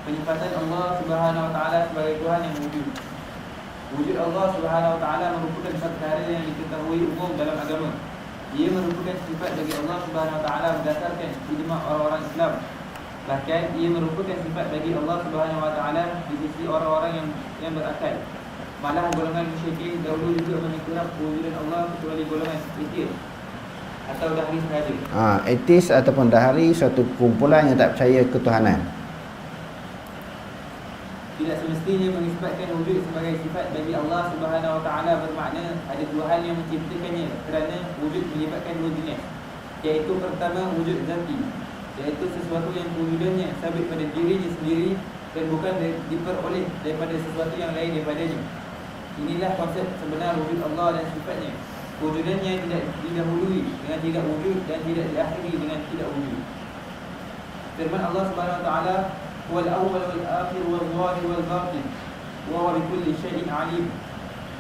Penyifatan Allah Subhanahu wa taala sebagai Tuhan yang wujud. Wujud Allah Subhanahu wa taala merupakan perkara yang diketahui umum dalam agama. Ia merupakan sifat bagi Allah Subhanahu wa taala berdasarkan ijma' orang-orang Islam. Bahkan ia merupakan sifat bagi Allah Subhanahu wa taala di sisi orang-orang yang berakal. Malah golongan musyrikin dahulu juga mengiktiraf kewujudan Allah kecuali golongan ateis atau dahari sahaja. Ateis ataupun dahari, suatu kumpulan yang tak percaya ketuhanan. Tidak semestinya mengisbatkan wujud sebagai sifat bagi Allah Subhanahu wa taala bermakna ada dua hal yang menciptakannya, kerana wujud melibatkan dua jenis, iaitu pertama wujud zati, iaitu sesuatu yang kewujudannya sabit pada dirinya sendiri dan bukan diperoleh daripada sesuatu yang lain daripadanya. Inilah konsep sebenar wujud Allah dan sifatnya. Kewujudannya tidak didahului dengan tidak wujud dan tidak diakhiri dengan tidak wujud. Firman Allah Subhanahu wa taala, "Wal awwal wal akhir wal zahir wal batin wa huwa bi kulli syai'in 'alim."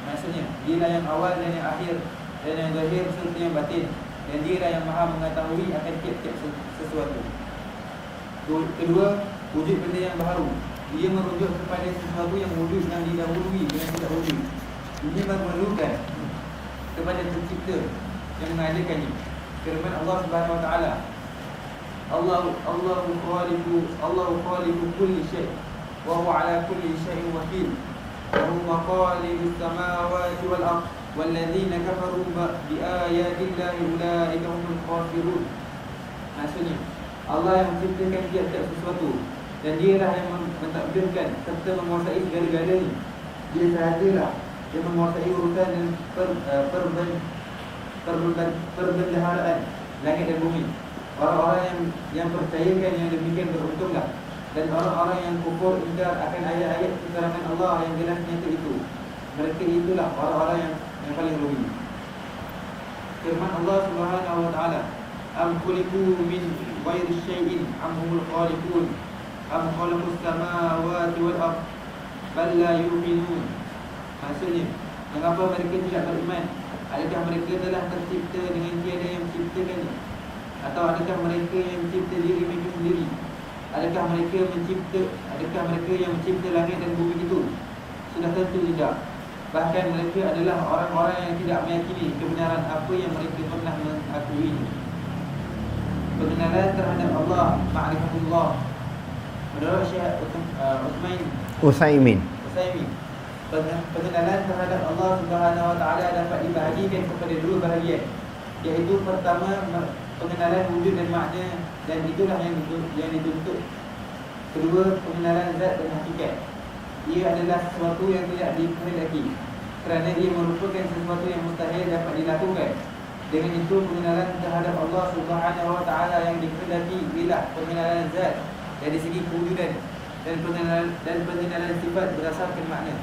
Maksudnya, dialah yang awal dan yang akhir dan yang zahir serta yang batin, dan dialah yang maha mengetahui akan tiap-tiap sesuatu. Kedua, wujud benda yang baru. Ia merujuk kepada sesuatu yang wujud yang didahului dengan tidak wujud. Ini memerlukan kepada pencipta yang mengadakannya. Firman Allah Subhanahu wa taala, Allahu khaliqu kulli syai' wa huwa ala kulli syai'in wakil. Wa huwa khaliqus samawati wal ardh wal ladzina kafaru bi ayatillahi ulaika humul khasirun. Maksudnya, Allah yang menciptakan tiap-tiap sesuatu, dan dialah yang mentadbirkan serta menguasai segala-galanya. Dia sahajalah yang menguasai urusan dan perbendaharaan langit dan bumi. Orang-orang yang percayakan yang demikian beruntunglah. Dan orang-orang yang kufur ingkar akan ayat-ayat keterangan Allah yang jelas nyata itu, mereka itulah orang-orang yang paling rugi. Firman Allah Subhanahu wa taala, "Am khuliqu min ghairi syai'in am humul khaliqun am khalaqus samawati wal ardh bal la yu'minun." Maksudnya, mengapa mereka tidak beriman? Adakah mereka telah tercipta dengan tiada yang menciptakannya? Atau adakah mereka yang mencipta diri mereka sendiri? Adakah mereka yang mencipta langit dan bumi itu? Sudah tentu tidak. Bahkan mereka adalah orang-orang yang tidak meyakini kebenaran apa yang mereka pernah mengakui. Pengenalan terhadap Allah, ma'rifatullah. Menurut Syekh Utsaimin, pengenalan terhadap Allah Subhanahu wa taala dapat dibahagikan kepada dua bahagian, iaitu pertama pengenalan wujud dan makna, dan itulah yang dituntut. Kedua, pengenalan zat dan hakikat. Ia adalah sesuatu yang tidak dikehendaki, kerana ia merupakan sesuatu yang mustahil dapat dilakukan. Dengan itu, pengenalan terhadap Allah Subhanahu wa taala yang dikehendaki ialah pengenalan zat dari segi kewujudan, dan pengenalan sifat berdasarkan makna.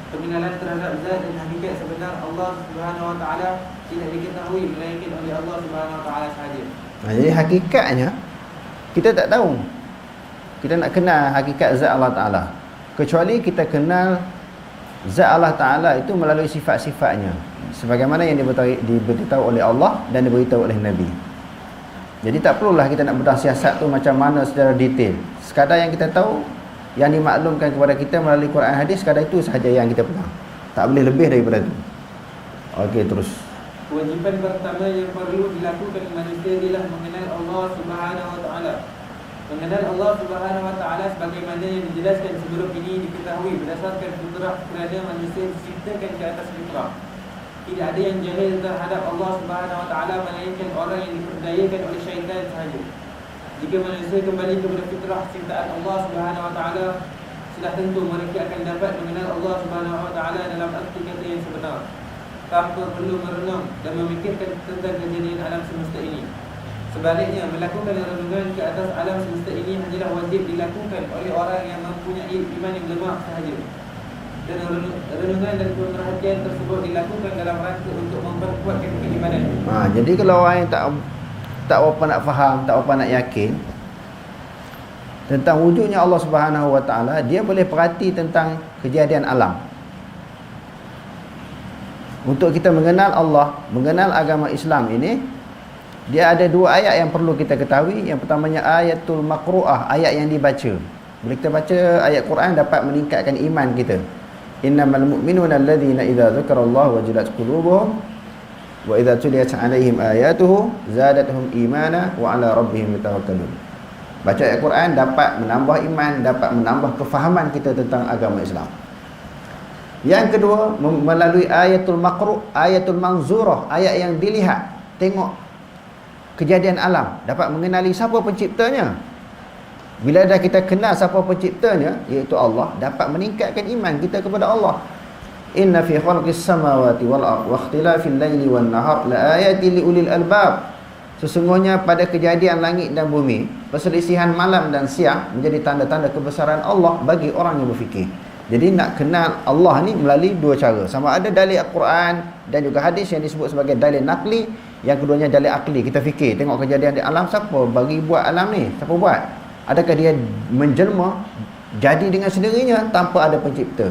Pengenalan terhadap zat dan hakikat sebenar Allah Subhanahu wa taala tidak diketahui melainkan oleh Allah Subhanahu wa taala sahaja. Jadi hakikatnya kita tak tahu. Kita nak kenal hakikat zat Allah Taala, kecuali kita kenal zat Allah Taala itu melalui sifat-sifatnya, sebagaimana yang diberitahu oleh Allah dan diberitahu oleh Nabi. Jadi tak perlulah kita nak bedah siasat tu macam mana secara detail. Sekadar yang kita tahu, yang dimaklumkan kepada kita melalui Quran hadis, sekadar itu sahaja yang kita pegang. Tak boleh lebih daripada itu. Okey, terus. Kewajipan pertama yang perlu dilakukan manusia ialah mengenal Allah Subhanahu wa taala. Mengenal Allah Subhanahu wa taala sebagaimana yang dijelaskan sebelum ini diketahui berdasarkan fitrah, kerana manusia diciptakan ke atas fitrah. tidak ada yang jahil terhadap Allah Subhanahu Wa Taala melainkan orang yang diperdayakan oleh syaitan sahaja. Jika manusia kembali kepada fitrah cintaan Allah Subhanahu Wa Taala, sudah tentu mereka akan dapat mengenal Allah Subhanahu Wa Taala dalam arti kata yang sebenar, tanpa perlu merenung dan memikirkan tentang kejadian alam semesta ini. Sebaliknya, melakukan renungan ke atas alam semesta ini hanyalah wajib dilakukan oleh orang yang mempunyai iman yang lemah sahaja. Dan renungan dan perhatian tersebut dilakukan dalam rangka untuk memperkuatkan keimanan. Jadi kalau orang yang tak apa nak faham, tak apa nak yakin tentang wujudnya Allah Subhanahu Wa Taala, dia boleh perhati tentang kejadian alam. Untuk kita mengenal Allah, mengenal agama Islam ini, dia ada dua ayat yang perlu kita ketahui. Yang pertamanya ayatul maqru'ah, ayat yang dibaca. Bila kita baca ayat Quran dapat meningkatkan iman kita. Innamal mu'minuna alladhina idza dzukirallahu wajilat qulubuhum wa idza tuliyat 'alaihim ayatuhu zadatuhum imana wa 'ala rabbihim yatawakkalun. Baca ayat Quran dapat menambah iman, dapat menambah kefahaman kita tentang agama Islam. Yang kedua, melalui ayatul maqru', ayatul manzurah, ayat yang dilihat, tengok kejadian alam, dapat mengenali siapa penciptanya. Bila dah kita kenal siapa penciptanya, iaitu Allah, dapat meningkatkan iman kita kepada Allah. Inna fi khalqis samawati wal ardh wa ikhtilafil laili wan nahar la ayatin liulil albab. Sesungguhnya pada kejadian langit dan bumi, perselisihan malam dan siang menjadi tanda-tanda kebesaran Allah bagi orang yang berfikir. Jadi nak kenal Allah ni melalui dua cara. Sama ada dalil Al-Quran dan juga hadis yang disebut sebagai dalil naqli. Yang keduanya dalil akli. Kita fikir, tengok kejadian di alam, siapa bagi buat alam ni? Siapa buat? Adakah dia menjelma jadi dengan sendirinya tanpa ada pencipta?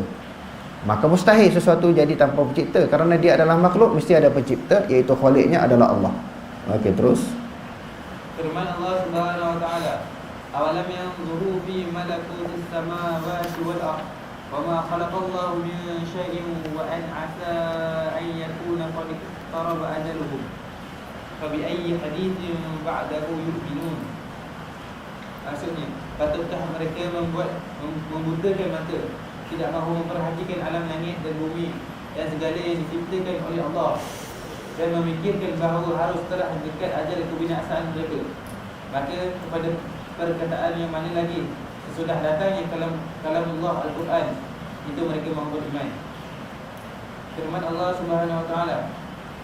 Maka mustahil sesuatu jadi tanpa pencipta, kerana dia adalah makhluk, mesti ada pencipta, iaitu khaliqnya adalah Allah. Okey, terus. Firman Allah Subhanahu Wa Taala, awalam yanzuru fi malakutis samawati wal ardh wa ma khalaqallahu min syai'in wa an 'asa an yakuna qad iqtaraba ajaluhum fa bi ayyi haditsin ba'dahu yu'minun. Maksudnya, patutkah mereka membutakan mata, tidak mahu memperhatikan alam langit dan bumi dan segala yang diciptakan oleh Allah, dan memikirkan bahawa harus telah dekat ajal kebinasaan mereka? Maka kepada perkataan yang mana lagi sesudah datangnya kalam Allah Al-Quran, itu mereka mahu beriman. Firman Allah Subhanahu Wa Taala,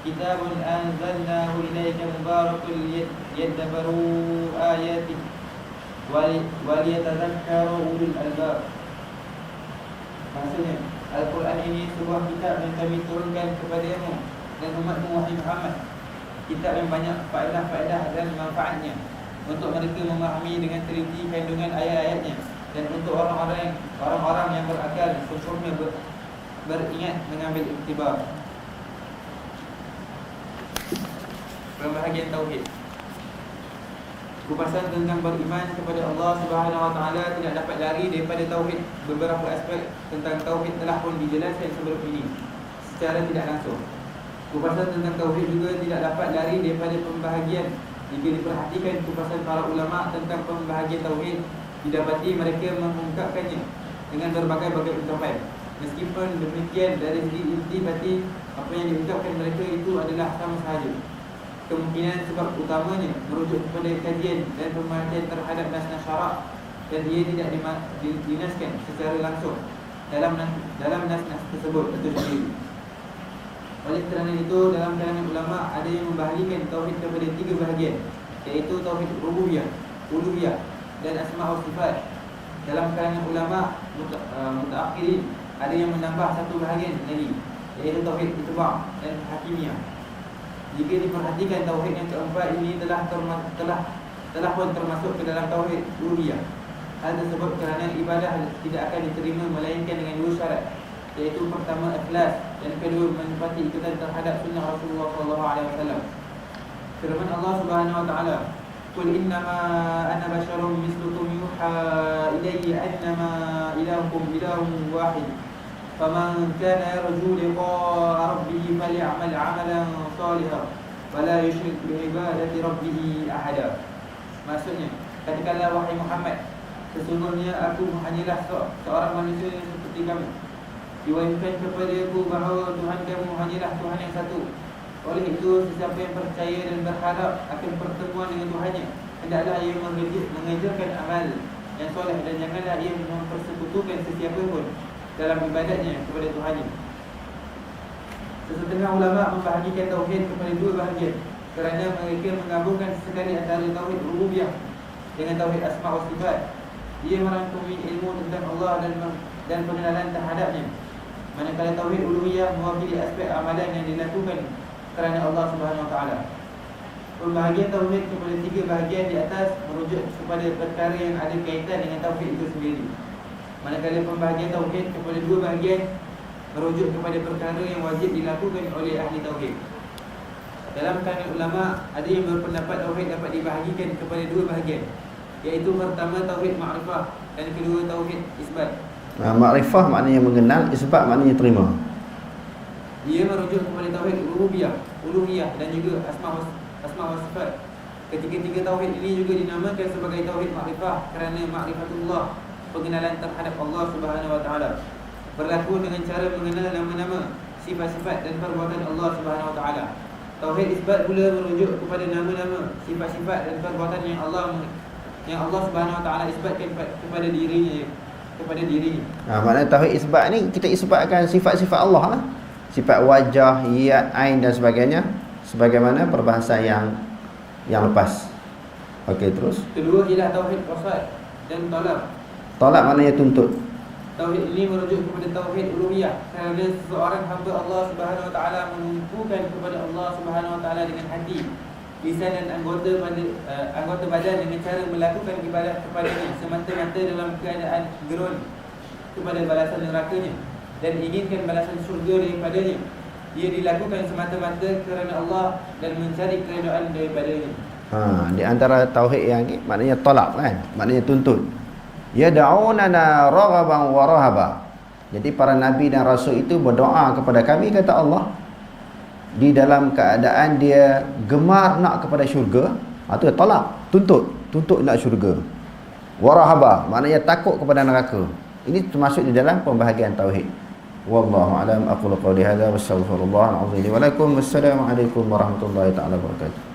kitabun anzalnahu ilaika mubarakun liyadabbaru ayatihi waliyatadhakkaru ulul albab. Maksudnya, Al-Quran ini sebuah kitab yang kami turunkan kepadamu dan umatmu wahai Muhammad, kitab yang banyak faedah-faedah dan manfaatnya untuk mereka memahami dengan teliti kandungan ayat-ayatnya, dan untuk orang-orang yang berakal sempurna beringat mengambil iktibar. Pembahagian tauhid. Kupasan tentang beriman kepada Allah Subhanahu Wa Taala tidak dapat lari daripada tauhid. Beberapa aspek tentang tauhid telah pun dijelaskan sebelum ini secara tidak langsung. Kupasan tentang tauhid juga tidak dapat lari daripada pembahagian. Jika diperhatikan kupasan para ulama tentang pembahagian tauhid, didapati mereka mengungkapkannya dengan berbagai-bagai ungkapan. Meskipun demikian, dari segi inti apa yang diungkapkan mereka itu adalah sama sahaja. Kemungkinan sebab utamanya merujuk kepada kajian dan pemerhatian terhadap nas-nas syarak, dan ia tidak dinaskan secara langsung dalam nas-nas tersebut itu sendiri. Oleh kerana itu, dalam kalangan ulama ada yang membahagikan tauhid kepada tiga bahagian, iaitu tauhid rububiyah, uluhiyah dan asma' wa sifat. Dalam kalangan ulama mutaakhirin ada yang menambah satu bahagian lagi, iaitu tauhid ittiba' dan hakimiyah. Jika diperhatikan, tauhid yang keempat ini telah pun termasuk ke dalam tauhid uluhiyah. Hal tersebut kerana ibadah tidak akan diterima melainkan dengan dua syarat, iaitu pertama ikhlas dan kedua menepati ikutan terhadap sunnah Rasulullah SAW. Firman Allah Subhanahu Wa Taala, "Qul innama ana basyarum mislukum yuha ilayya annama ilahukum ilahun wahid. Faman kana yarju liqa'a rabbih falyamal 'amalan shalihan wa la yusyrik bi ibadati rabbih ahada." Maksudnya, katakanlah wahai Muhammad, sesungguhnya aku hanyalah seorang manusia seperti kamu Diwahyukan kepadaku bahawa Tuhan kamu hanyalah Tuhan yang satu. Oleh itu, sesiapa yang percaya dan berharap akan pertemuan dengan Tuhannya, hendaklah ia mengerjakan amal yang soleh dan janganlah ia mempersekutukan sesiapa pun dalam ibadatnya kepada Tuhannya. Sesetengah ulama membahagikan tauhid kepada dua bahagian kerana mereka menggabungkan sekali antara tauhid rububiyah dengan tauhid asma wa sifat. Ia merangkumi ilmu tentang Allah dan pengenalan terhadapnya. Manakala tauhid uluhiyah mewakili aspek amalan yang dilakukan kerana Allah Subhanahu Wa Taala. Pembahagian tauhid kepada tiga bahagian di atas merujuk kepada perkara yang ada kaitan dengan tauhid itu sendiri. Manakala pembahagian tauhid kepada dua bahagian merujuk kepada perkara yang wajib dilakukan oleh ahli tauhid. Dalam kalangan ulama ada yang berpendapat tauhid dapat dibahagikan kepada dua bahagian, iaitu pertama tauhid ma'rifah dan kedua tauhid isbat. Ma'rifah maknanya mengenal, isbat maknanya terima. Ia merujuk kepada tauhid uluhiyah dan juga asma wa sifat. Ketiga-tiga tauhid ini juga dinamakan sebagai tauhid ma'rifah kerana ma'rifatullah, pengenalan terhadap Allah Subhanahu Wa Taala, berlaku dengan cara mengenal nama-nama, sifat-sifat dan perbuatan Allah Subhanahu Wa Taala. Tauhid isbat pula merujuk kepada nama-nama, sifat-sifat dan perbuatan yang Allah Subhanahu Wa Taala isbatkan kepada dirinya. Maknanya tauhid isbat ni kita isbatkan sifat-sifat Allah lah. Sifat wajah, yad, ain dan sebagainya, sebagaimana perbahasan yang lepas. Okey, terus. Kedua ialah tauhid qasad dan talab. Talab maknanya tuntut. Tauhid ini merujuk kepada tauhid uluhiyah kerana seseorang hamba Allah Subhanahu Wa Taala menumpukan kepada Allah Subhanahu Wa Taala dengan hati, lisan dan anggota badan dengan cara melakukan ibadat kepadanya semata-mata dalam keadaan gerun kepada balasan nerakanya dan inginkan balasan syurga daripadanya. Ia dilakukan semata-mata kerana Allah dan mencari keredaan daripadanya. Di antara tauhid yang ni maknanya talab kan, maknanya tuntut. Yad'unana raghaban wa rahaba. Jadi para nabi dan rasul itu berdoa kepada kami, kata Allah, di dalam keadaan dia gemar nak kepada syurga. Itu talab, tuntut nak syurga. Wa rahaba maknanya takut kepada neraka. Ini termasuk di dalam pembahagian tauhid. Wallahu a'lam. Aqulu qawli hadza wa astaghfirullah al-azim li wa lakum. Wassalamu alaikum warahmatullahi taala wabarakatuh.